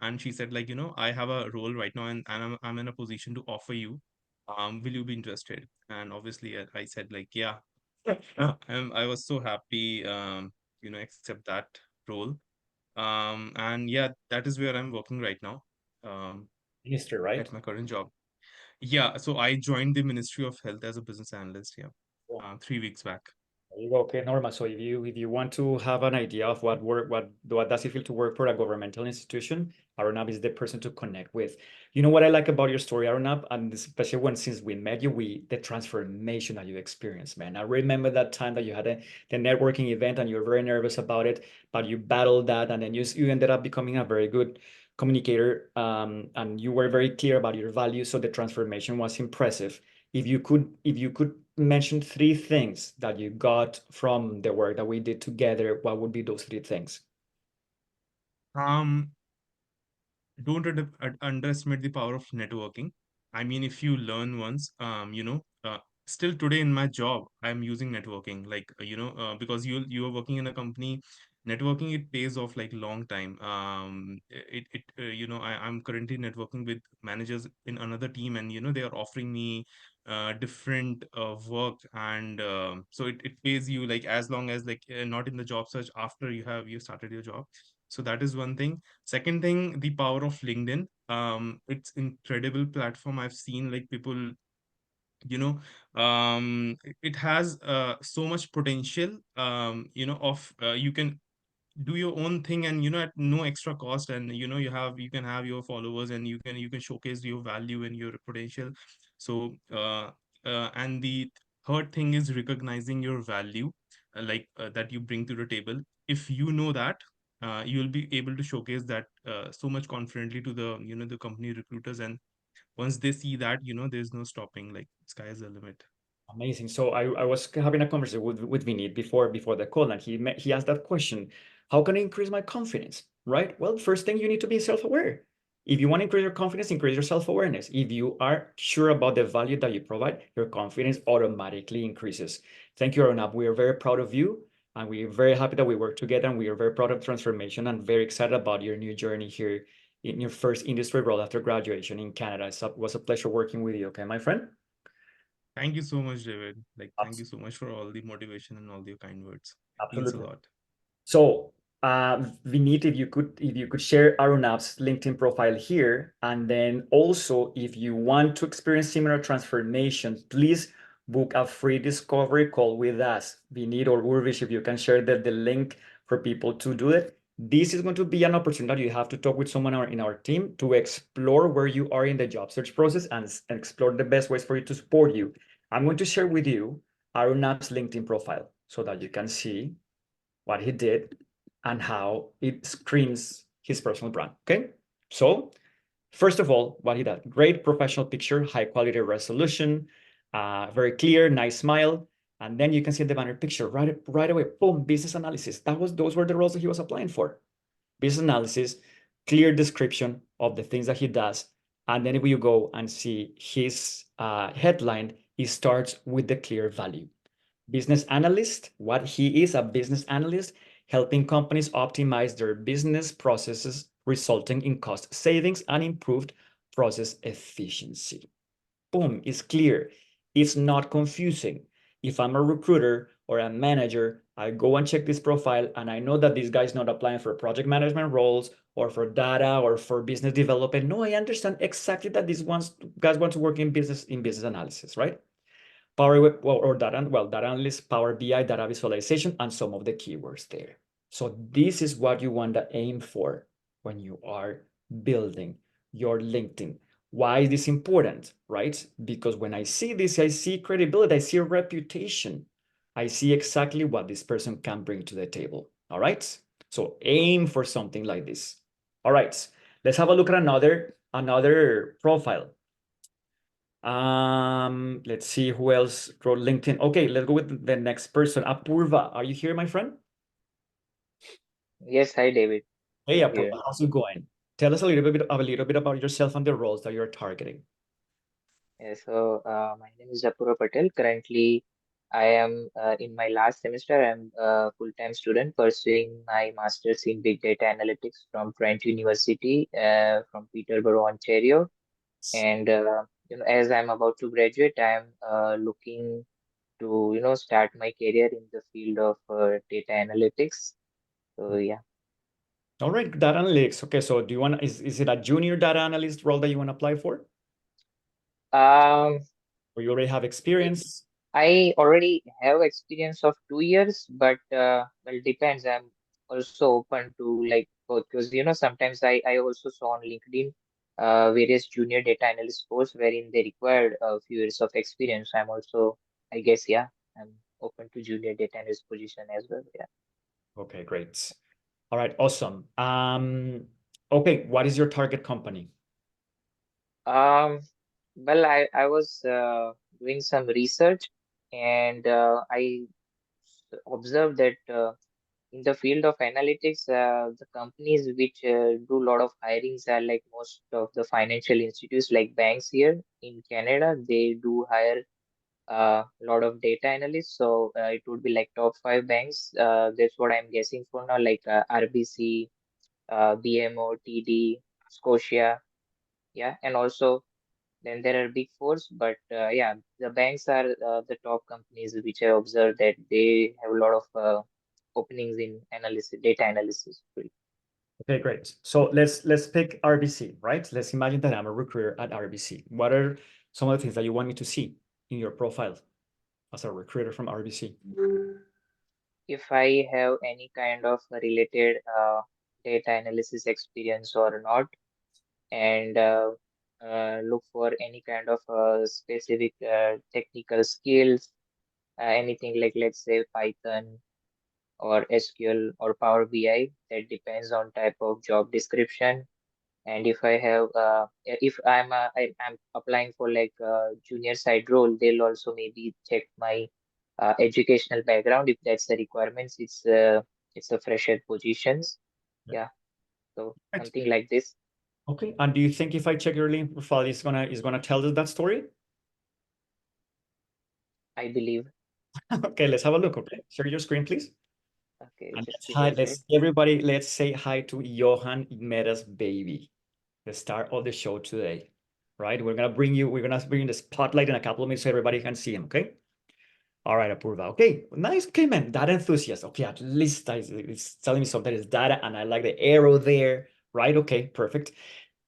and she said, like, I have a role right now, and I'm in a position to offer you. Will you be interested? And obviously, I said, like, yeah. I was so happy, accept that role. And yeah, that is where I'm working right now, um, Minister, right? at my current job. Yeah, so I joined the Ministry of Health as a business analyst, yeah, Cool. 3 weeks back. There you go. Okay, Norma. So if you want to have an idea of what does it feel to work for a governmental institution, Arunab is the person to connect with. You know what I like about your story, Arunab, and especially since we met you, the transformation that you experienced, man. I remember that time that you had the networking event and you were very nervous about it, but you battled that, and then you ended up becoming a very good communicator, and you were very clear about your values. So the transformation was impressive. If you could mention 3 things that you got from the work that we did together, what would be those 3 things? Um, don't underestimate the power of networking. I mean, if you learn once, still today in my job, I'm using networking, like, because you are working in a company, networking, it pays off like long time. I'm currently networking with managers in another team, and they are offering me different work, and so it pays you like as long as like not in the job search, after you started your job. So that is one thing. Second thing, the power of LinkedIn. It's incredible platform. I've seen like people, it has so much potential, of you can do your own thing, and at no extra cost, and you can have your followers, and you can showcase your value and your potential. So and the third thing is recognizing your value, that you bring to the table. If you know that, you'll be able to showcase that so much confidently to the company recruiters, and once they see that, there's no stopping, like sky is the limit. Amazing. So I was having a conversation with Vinit before the call, and he asked that question: how can I increase my confidence? Right. Well, first thing, you need to be self-aware. If you want to increase your confidence, increase your self-awareness. If you are sure about the value that you provide, your confidence automatically increases. Thank you, Arunab. We are very proud of you, and we are very happy that we work together, and we are very proud of transformation and very excited about your new journey here in your first industry role after graduation in Canada. It was a pleasure working with you. Okay, my friend. Thank you so much, David. Like, thank you Abs- so much for all the motivation and all the kind words. It means a Absolutely. lot. So, Vinit, if you could share Arunab's LinkedIn profile here, and then also if you want to experience similar transformation, please book a free discovery call with us. Vinit or Urvish, if you can share the link for people to do it. This is going to be an opportunity that you have to talk with someone in our team to explore where you are in the job search process and explore the best ways for you to support you. I'm going to share with you Arunab's LinkedIn profile so that you can see what he did and how it screams his personal brand. Okay. So, first of all, what he does: great professional picture, high quality resolution, very clear, nice smile. And then you can see the banner picture right away. Boom, business analysis. Those were the roles that he was applying for. Business analysis, clear description of the things that he does. And then if you go and see his headline, he starts with the clear value. Business analyst, what he is: a business analyst helping companies optimize their business processes, resulting in cost savings and improved process efficiency. Boom, it's clear. It's not confusing. If I'm a recruiter or a manager, I go and check this profile, and I know that this guy's not applying for project management roles or for data or for business development. No, I understand exactly that these guys want to work in business analysis, right? Data analyst, Power BI, data visualization, and some of the keywords there. So this is what you want to aim for when you are building your LinkedIn. Why is this important, right? Because when I see this, I see credibility, I see a reputation. I see exactly what this person can bring to the table. All right. So aim for something like this. All right. Let's have a look at another profile. Let's see who else wrote LinkedIn. Okay, let's go with the next person. Apurva, are you here, my friend? Yes, hi David. Hey, I'm Apurva, here. how's it going? Tell us a little bit about yourself and the roles that you're targeting. My name is Apurva Patel. Currently, I am in my last semester. I'm a full-time student pursuing my master's in Big Data Analytics from Trent University, from Peterborough, Ontario. And as I'm about to graduate, I'm looking to start my career in the field of data analytics. So yeah. All right, data analytics. Okay, so do you want, is it a junior data analyst role that you want to apply for? Um, Or you already have experience? I already have experience of 2 years, but well, depends. I'm also open to like both because sometimes I also saw on LinkedIn various junior data analyst posts wherein they required a few years of experience. I'm also, I guess, yeah, I'm open to junior data analyst position as well. Yeah. Okay, great. All right, awesome. Okay, what is your target company? Um, well, I was doing some research and I observed that. In the field of analytics, the companies which do a lot of hirings are like most of the financial institutes like banks here in Canada. They do hire a lot of data analysts. So it would be like top 5 banks. That's what I'm guessing for now, like RBC, BMO, TD, Scotia. Yeah, and also then there are big fours, but yeah, the banks are the top companies which I observed that they have a lot of openings in analysis, data analysis field. Okay, great. So let's pick RBC, right? Let's imagine that I'm a recruiter at RBC. What are some of the things that you want me to see in your profile as a recruiter from RBC? If I have any kind of related data analysis experience or not, and look for any kind of specific technical skills, anything like, let's say, Python or SQL or Power BI, that depends on type of job description. And if I have, if I'm applying for like a junior side role, they'll also maybe check my educational background if that's the requirements. It's a fresher positions. Yeah, so Right. something like this. Okay. And do you think if I check your LinkedIn profile, it's gonna tell us that story? I believe. Okay, let's have a look. Okay, share your screen, please. Okay, And just give me a sec. let's say hi to Johan Mera's baby, the star of the show today, right? We're gonna bring the spotlight in a couple of minutes so everybody can see him, okay? All right, Apurva. Okay, nice. Okay, man, data enthusiast. Okay, at least it's telling me something is data, and I like the arrow there, right? Okay, perfect.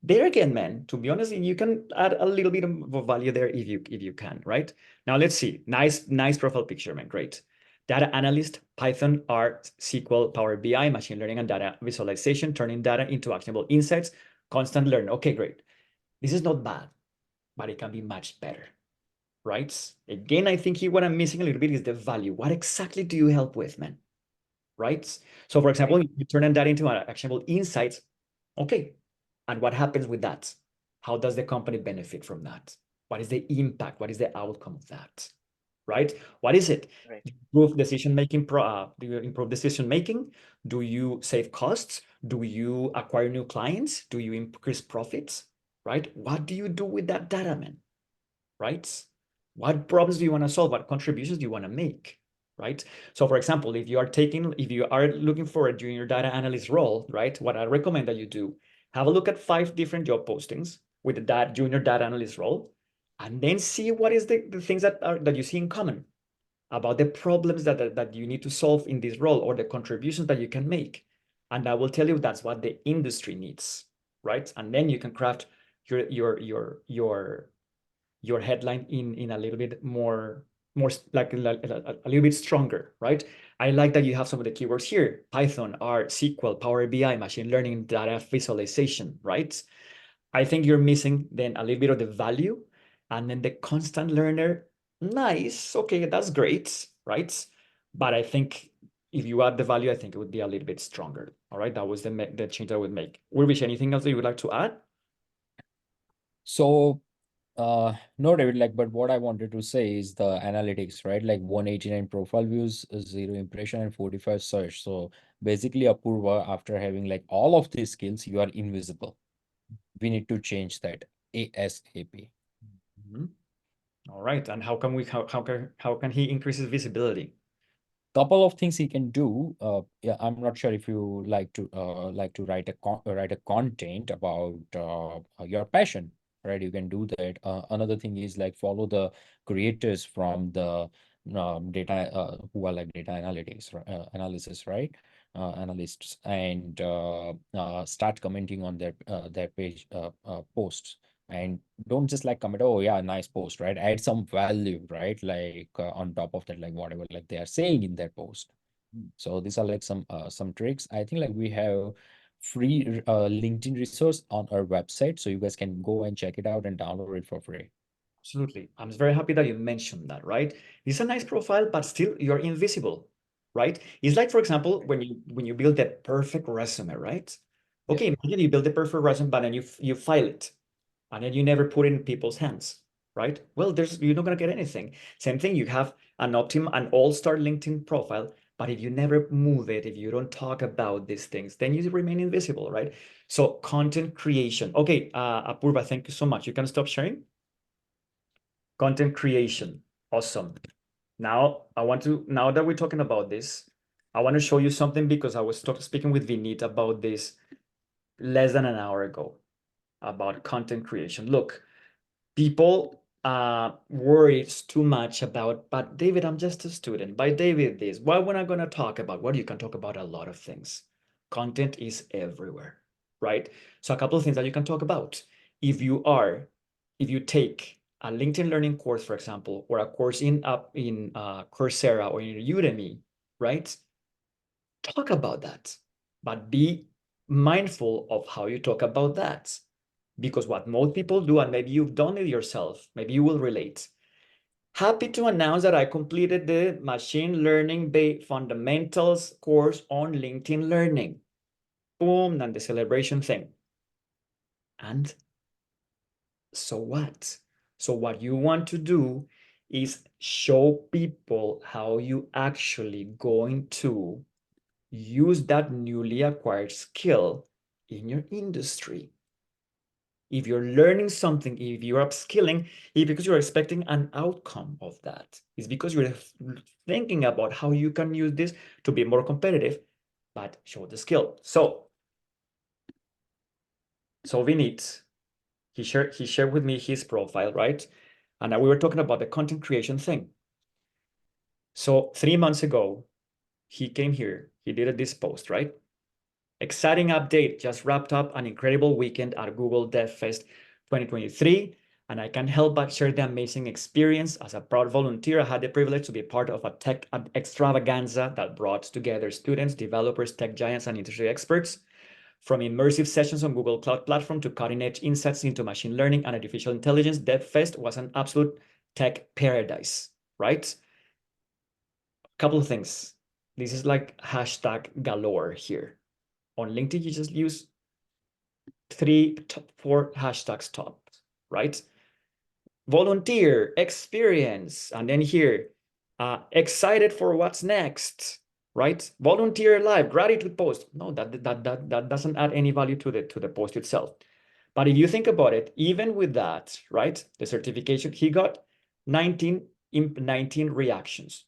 There again, man, to be honest, you can add a little bit of value there if you can, right? Now let's see. Nice profile picture, man. Great. Data analyst, Python, R, SQL, Power BI, machine learning, and data visualization, turning data into actionable insights, constant learning. Okay, great. This is not bad, but it can be much better, right? Again, I think here what I'm missing a little bit is the value. What exactly do you help with, man? Right? So for example, you turn that into actionable insights. Okay. And what happens with that? How does the company benefit from that? What is the impact? What is the outcome of that? Right? What is it? Right. Do you improve decision making? Do you improve decision making? Do you save costs? Do you acquire new clients? Do you increase profits? Right? What do you do with that data, man? Right? What problems do you want to solve? What contributions do you want to make? Right? So for example, if you are looking for a junior data analyst role, right? What I recommend that you do, have a look at 5 different job postings with that junior data analyst role, and then see what is the things that you see in common about the problems that you need to solve in this role or the contributions that you can make. And I will tell you that's what the industry needs, right? And then you can craft your headline in a little bit more like a little bit stronger, right? I like that you have some of the keywords here: Python, R, SQL, Power BI, machine learning, data visualization, right? I think you're missing then a little bit of the value, and then the constant learner. Nice, okay, that's great, right? But I think if you add the value, I think it would be a little bit stronger. All right, that was the change I would make. Ulrich, anything else that you would like to add? So no, David, like, but what I wanted to say is the analytics, right? Like 189 profile views, 0 impression, and 45 search. So basically, Apurva, after having like all of these skills, you are invisible. We need to change that ASAP. All right, and how can he increase his visibility? Couple of things he can do. Yeah, I'm not sure if you like to write a content about your passion, right? You can do that. Another thing is like follow the creators from the data who are like data analytics analysis, right? Analysts, and start commenting on their page posts. And don't just like comment, oh yeah, nice post, right? Add some value, right? Like on top of that, like whatever like they are saying in their post. So these are like some tricks. I think like we have free LinkedIn resource on our website, so you guys can go and check it out and download it for free. Absolutely. I'm very happy that you mentioned that, right? It's a nice profile, but still you're invisible, right? It's like, for example, when you build that perfect resume, right? Okay, imagine you build the perfect resume, but then you file it, and then you never put it in people's hands, right? Well, you're not gonna get anything. Same thing, you have an all-star LinkedIn profile, but if you never move it, if you don't talk about these things, then you remain invisible, right? So content creation. Okay, Apurva, thank you so much. You can stop sharing. Content creation. Awesome. Now now that we're talking about this, I want to show you something because I was speaking with Vinit about this less than an hour ago about content creation. Look, people worries too much about, but David, I'm just a student. By David, this, what we're not going to talk about? Well, you can talk about a lot of things. Content is everywhere, right? So a couple of things that you can talk about. If you take a LinkedIn Learning course, for example, or a course in Coursera or in Udemy, right? Talk about that, but be mindful of how you talk about that. Because what most people do, and maybe you've done it yourself, maybe you will relate. Happy to announce that I completed the Machine Learning Fundamentals course on LinkedIn Learning. Boom, and the celebration thing. And so what? So what you want to do is show people how you actually going to use that newly acquired skill in your industry. If you're learning something, if you're upskilling, it's because you're expecting an outcome of that. It's because you're thinking about how you can use this to be more competitive, but show the skill. So Vinit, he shared with me his profile, right? And we were talking about the content creation thing. So 3 months ago, he came here, he did this post, right? Exciting update, just wrapped up an incredible weekend at Google Dev Fest 2023, and I can't help but share the amazing experience. As a proud volunteer, I had the privilege to be part of a tech extravaganza that brought together students, developers, tech giants, and industry experts. From immersive sessions on Google Cloud Platform to cutting-edge insights into machine learning and artificial intelligence, Dev Fest was an absolute tech paradise, right? A couple of things. This is like hashtag galore here. On LinkedIn, you just use 4 hashtags top, right? Volunteer, experience, and then here, excited for what's next, right? Volunteer live, gratitude post. No, that doesn't add any value to the post itself. But if you think about it, even with that, right, the certification, he got 19 reactions.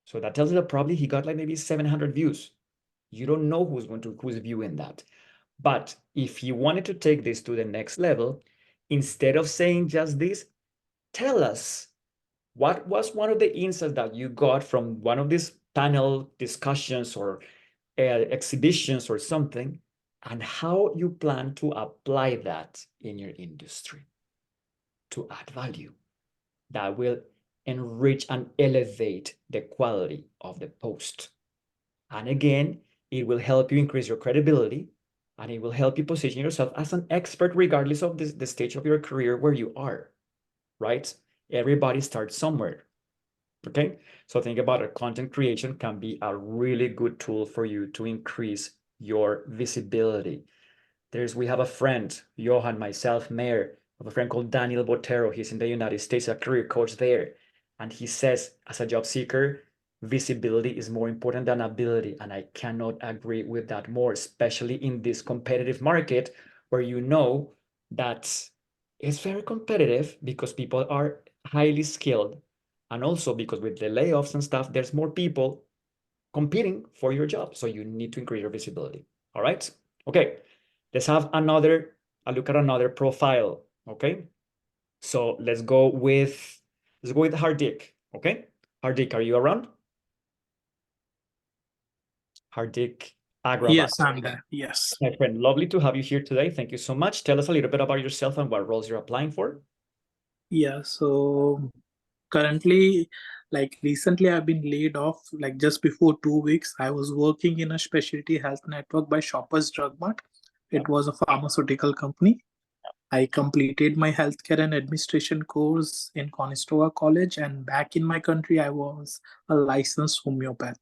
So that tells you that probably he got like maybe 700 views. You don't know who's viewing that. But if you wanted to take this to the next level, instead of saying just this, tell us what was one of the insights that you got from one of these panel discussions or exhibitions or something, and how you plan to apply that in your industry to add value that will enrich and elevate the quality of the post. And again, it will help you increase your credibility, and it will help you position yourself as an expert regardless of the stage of your career where you are, right? Everybody starts somewhere, okay? So think about it. Content creation can be a really good tool for you to increase your visibility. We have a friend, Johan, myself, Mayor, of a friend called Daniel Botero. He's in the United States, a career coach there. And he says, as a job seeker, visibility is more important than ability. And I cannot agree with that more, especially in this competitive market where you know that it's very competitive because people are highly skilled. And also because with the layoffs and stuff, there's more people competing for your job. So you need to increase your visibility. All right. Okay. Let's have a look at another profile. Okay. So let's go with Hardik. Okay. Hardik, are you around? Hardik Agrawal. Yes, I'm there. Yes. My friend, lovely to have you here today. Thank you so much. Tell us a little bit about yourself and what roles you're applying for. Yeah. So currently, like recently, I've been laid off. Like just before 2 weeks, I was working in a specialty health network by Shoppers Drug Mart. It was a pharmaceutical company. I completed my healthcare and administration course in Conestoga College, and back in my country, I was a licensed homeopath.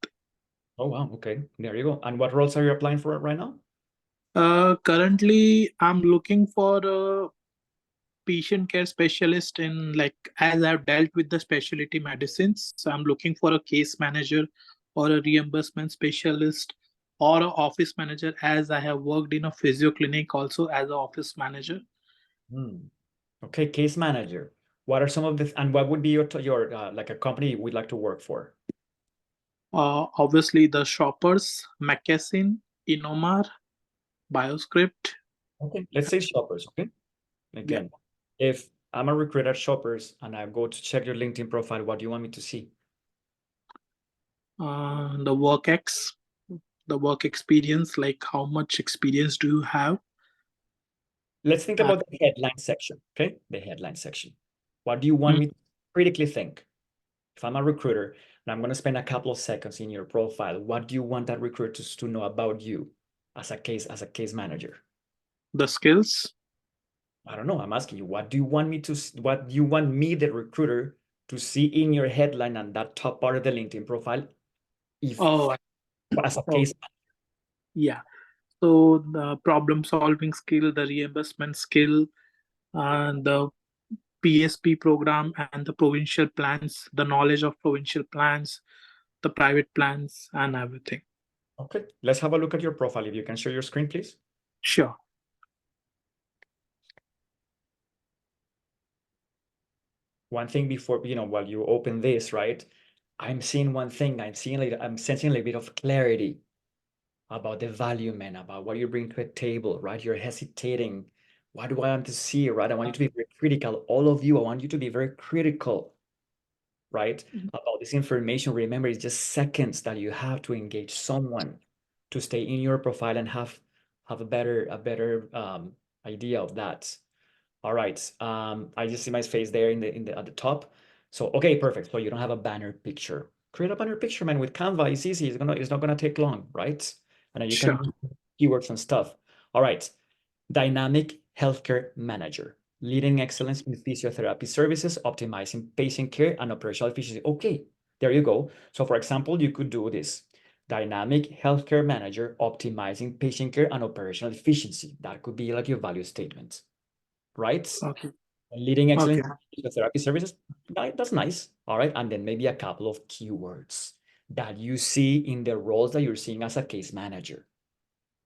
Oh, wow. Okay. There you go. And what roles are you applying for right now? Currently, I'm looking for a patient care specialist in, like, as I've dealt with the specialty medicines. So I'm looking for a case manager or a reimbursement specialist or an office manager, as I have worked in a physio clinic also as an office manager. Okay, case manager. What are some of the, and what would be your like a company you would like to work for? Obviously the Shoppers, McKesson, Innomar, BioScript. Okay, let's say Shoppers, okay? Again, if I'm a recruiter at Shoppers and I go to check your LinkedIn profile, what do you want me to see? The work experience, like how much experience do you have? Let's think about the headline section, okay? The headline section. What do you want me to critically think? If I'm a recruiter and I'm going to spend a couple of seconds in your profile, what do you want that recruiter to know about you as a case manager? The skills. I don't know. I'm asking you, what do you want me, the recruiter, to see in your headline and that top part of the LinkedIn profile? As a case. Yeah. So the problem solving skill, the reimbursement skill, and the PSP program and the provincial plans, the knowledge of provincial plans, the private plans, and everything. Okay, let's have a look at your profile. If you can share your screen, please. Sure. One thing before, while you open this, right? I'm seeing one thing. I'm sensing a little bit of clarity about the value, man, about what you bring to a table, right? You're hesitating. What do I want to see, right? I want you to be very critical. All of you, I want you to be very critical, right? About this information. Remember, it's just seconds that you have to engage someone to stay in your profile and have a better idea of that. All right. I just see my face there at the top. So okay, perfect. So you don't have a banner picture. Create a banner picture, man. With Canva, it's easy. It's not gonna take long, right? And then you can use keywords and stuff. All right. Dynamic healthcare manager, leading excellence in physiotherapy services, optimizing patient care and operational efficiency. Okay, there you go. So for example, you could do this. Dynamic healthcare manager, optimizing patient care and operational efficiency. That could be like your value statement, right? Okay. Leading excellence in physiotherapy services. That's nice. All right. And then maybe a couple of keywords that you see in the roles that you're seeing as a case manager.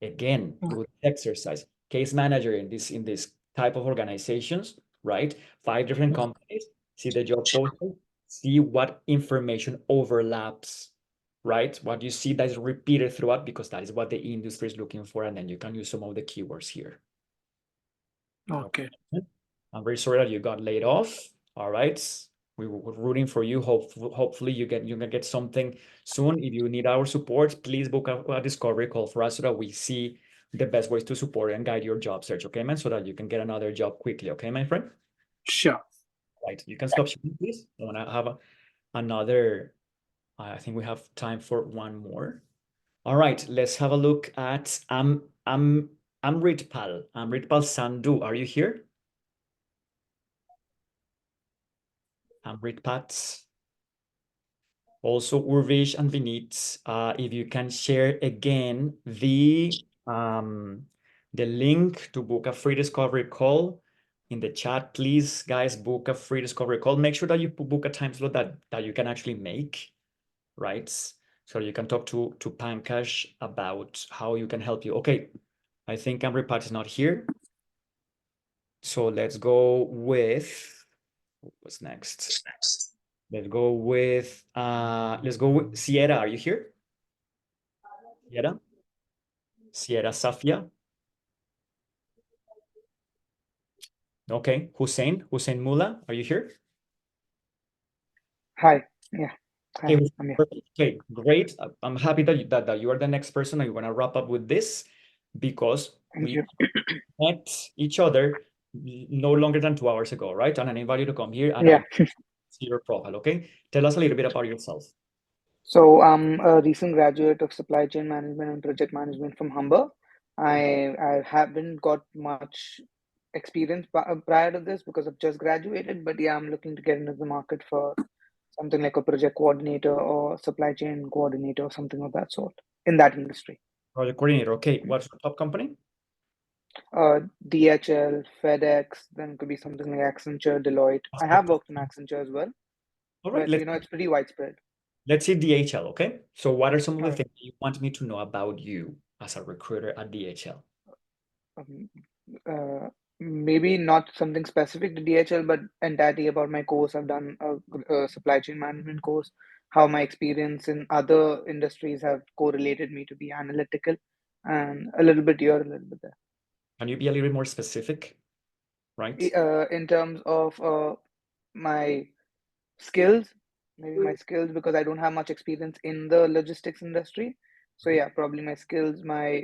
Again, do the exercise. Case manager in this type of organizations, right? 5 different companies, see the job posting, see what information overlaps, right? What you see that is repeated throughout, because that is what the industry is looking for, and then you can use some of the keywords here. Okay. I'm very sorry that you got laid off. All right. We were rooting for you. Hopefully you can get something soon. If you need our support, please book a discovery call for us so that we see the best ways to support and guide your job search. Okay, man? So that you can get another job quickly. Okay, my friend? Sure. Right. You can stop sharing, please. I want to have another. I think we have time for one more. All right. Let's have a look at Amritpal Sandhu. Are you here? Amritpat. Also Urvish and Vinit, if you can share again the link to book a free discovery call in the chat, please, guys. Book a free discovery call. Make sure that you book a time slot that you can actually make, right? So you can talk to Pankaj about how you can help you. Okay, I think Amritpat is not here. So let's go with what's next. Let's go with Sierra. Are you here? Sierra Safia. Okay. Hussein Mula, are you here? Hi. Yeah. Hi, Okay, I'm here. okay, great. I'm happy that you are the next person. I'm gonna wrap up with this because we met each other no longer than 2 hours ago, right? And I invite you to come here and I see your profile. Okay, tell us a little bit about yourself. So I'm a recent graduate of supply chain management and project management from Humber. I haven't got much experience prior to this because I've just graduated, but yeah, I'm looking to get into the market for something like a project coordinator or supply chain coordinator or something of that sort in that industry. Project coordinator. Okay, what's your top company? DHL, FedEx, then it could be something like Accenture, Deloitte. I have worked in Accenture as well. All right, but it's pretty widespread. Let's see DHL, okay? So what are some of the things you want me to know about you as a recruiter at DHL? maybe not something specific to DHL, but entirety about my course. I've done a supply chain management course, how my experience in other industries have correlated me to be analytical, and a little bit here, a little bit there. Can you be a little bit more specific, right? In terms of my skills, maybe my skills, because I don't have much experience in the logistics industry. So yeah, probably my skills, my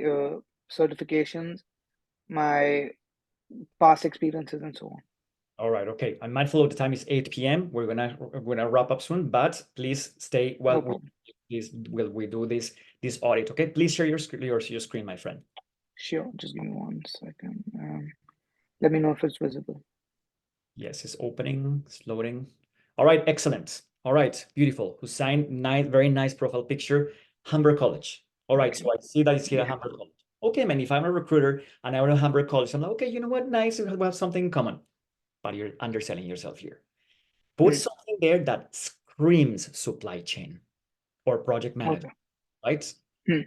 certifications, my past experiences, and so on. All right, okay. I'm mindful of the time is 8 p.m. We're gonna wrap up soon, but please stay No while problem. we do this audit. Okay, please share your screen, my friend. Sure, just give me 1 second. Let me know if it's visible. Yes, it's opening, it's loading. All right, excellent. All right, beautiful. Hussein, nice, very nice profile picture. Humber College. All right, Okay. so I see that it's here at Yeah. Humber College. Okay, man, if I'm a recruiter and I want to Humber College, I'm like, okay, you know what? Nice, we have something in common. But you're underselling yourself here. Put something there that screams supply chain or project manager, Okay. right? Yeah.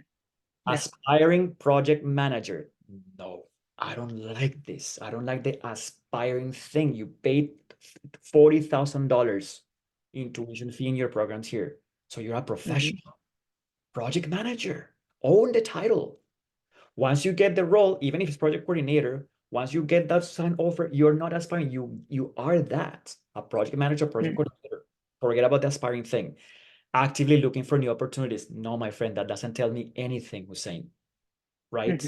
Aspiring project manager. No, I don't like this. I don't like the aspiring thing. You paid $40,000 in tuition fee in your programs here. So you're a professional project manager. Own the title. Once you get the role, even if it's project coordinator, once you get that signed offer, you're not aspiring. You are that, a project manager, project coordinator. Forget about the aspiring thing. Actively looking for new opportunities. No, my friend, that doesn't tell me anything, Hussein. Right?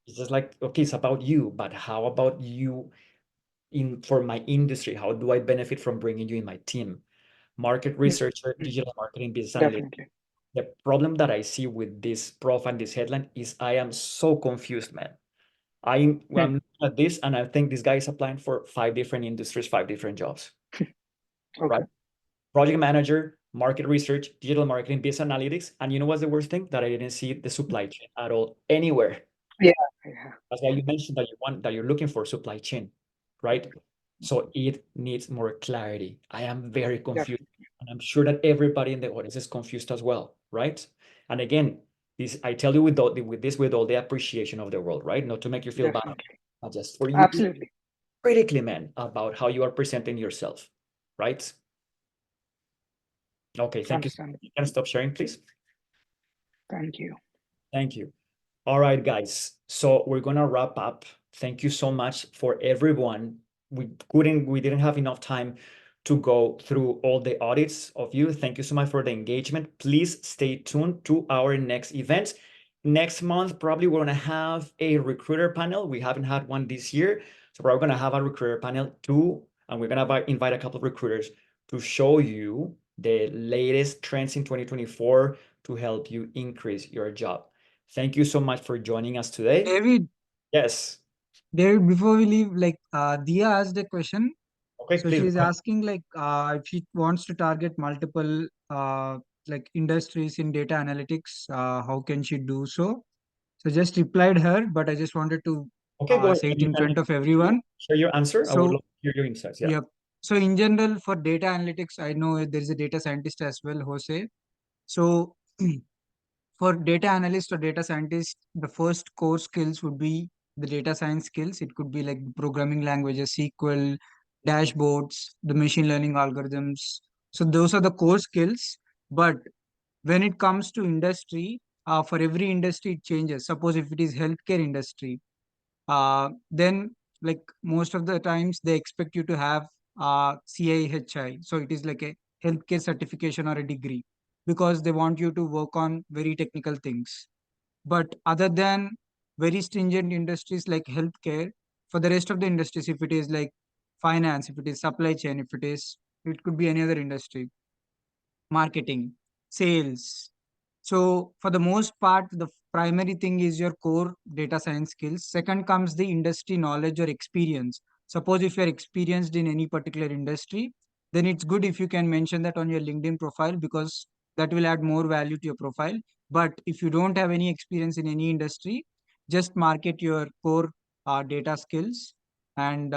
It's just like, okay, it's about you, but how about you for my industry? How do I benefit from bringing you in my team? Market researcher, digital marketing, business analyst. Definitely. The problem that I see with this profile, this headline, is I am so confused, man. I'm looking at this and I think this guy is applying for 5 different industries, 5 different jobs. Okay. Right? Project manager, market research, digital marketing, business analytics. And you know what's the worst thing? That I didn't see the supply chain at all anywhere. Yeah. That's why you mentioned that you're looking for supply chain, right? So it needs more clarity. I am very confused. And I'm sure that everybody in the audience is confused as well, right? And again, I tell you with all the appreciation of the world, right? Not to make you feel bad, but just for you Absolutely. to critically, man, about how you are presenting yourself, right? Okay, thank you. You can stop sharing, please. Thank you. Thank you. All right, guys. So we're gonna wrap up. Thank you so much for everyone. We didn't have enough time to go through all the audits of you. Thank you so much for the engagement. Please stay tuned to our next event. Next month, probably we're gonna have a recruiter panel. We haven't had one this year. So we're gonna have a recruiter panel too, and we're gonna invite a couple of recruiters to show you the latest trends in 2024 to help you increase your job. Thank you so much for joining us today. David, Yes. David, before we leave, like Dia asked a question. Okay, So please. she's asking like if she wants to target multiple like industries in data analytics, how can she do so? So just replied her, but I just wanted to Okay, go ahead. say it in front of everyone. Share your answer. I would So love to hear your insights. Yeah. yep. So in general, for data analytics, I know there is a data scientist as well, Jose. So for data analyst or data scientist, the first core skills would be the data science skills. It could be like programming languages, SQL, dashboards, the machine learning algorithms. So those are the core skills. But when it comes to industry, for every industry it changes. Suppose if it is healthcare industry, then like most of the times they expect you to have CIHI. So it is like a healthcare certification or a degree because they want you to work on very technical things. But other than very stringent industries like healthcare, for the rest of the industries, if it is like finance, if it is supply chain, if it could be any other industry, marketing, sales. So for the most part, the primary thing is your core data science skills. Second comes the industry knowledge or experience. Suppose if you're experienced in any particular industry, then it's good if you can mention that on your LinkedIn profile because that will add more value to your profile. But if you don't have any experience in any industry, just market your core data skills. And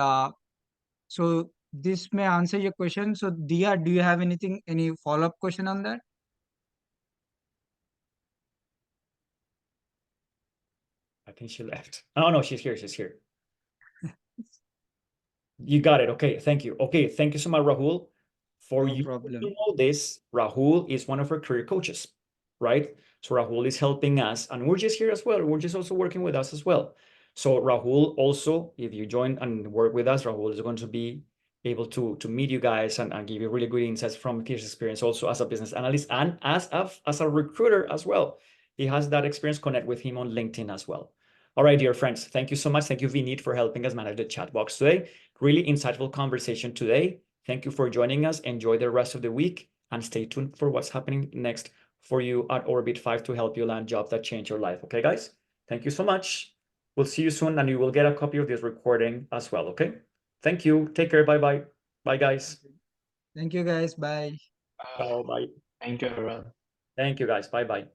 so this may answer your question. So Dia, do you have anything, any follow-up question on that? I think she left. Oh no, she's here. She's here. You got it. Okay, thank you. Okay, thank you so much, Rahul. For No you problem. to know this, Rahul is one of our career coaches, right? So Rahul is helping us, and we're just here as well. We're just also working with us as well. So Rahul also, if you join and work with us, Rahul is going to be able to meet you guys and give you really good insights from his experience also as a business analyst and as a recruiter as well. He has that experience. Connect with him on LinkedIn as well. All right, dear friends, thank you so much. Thank you, Vinit, for helping us manage the chat box today. Really insightful conversation today. Thank you for joining us. Enjoy the rest of the week and stay tuned for what's happening next for you at Orbit 5 to help you land jobs that change your life. Okay, guys? Thank you so much. We'll see you soon and you will get a copy of this recording as well. Okay? Thank you. Take care. Bye-bye. Bye, guys. Thank you guys. Bye. Ciao. Bye. Thank you, everyone. Thank you, guys. Bye-bye.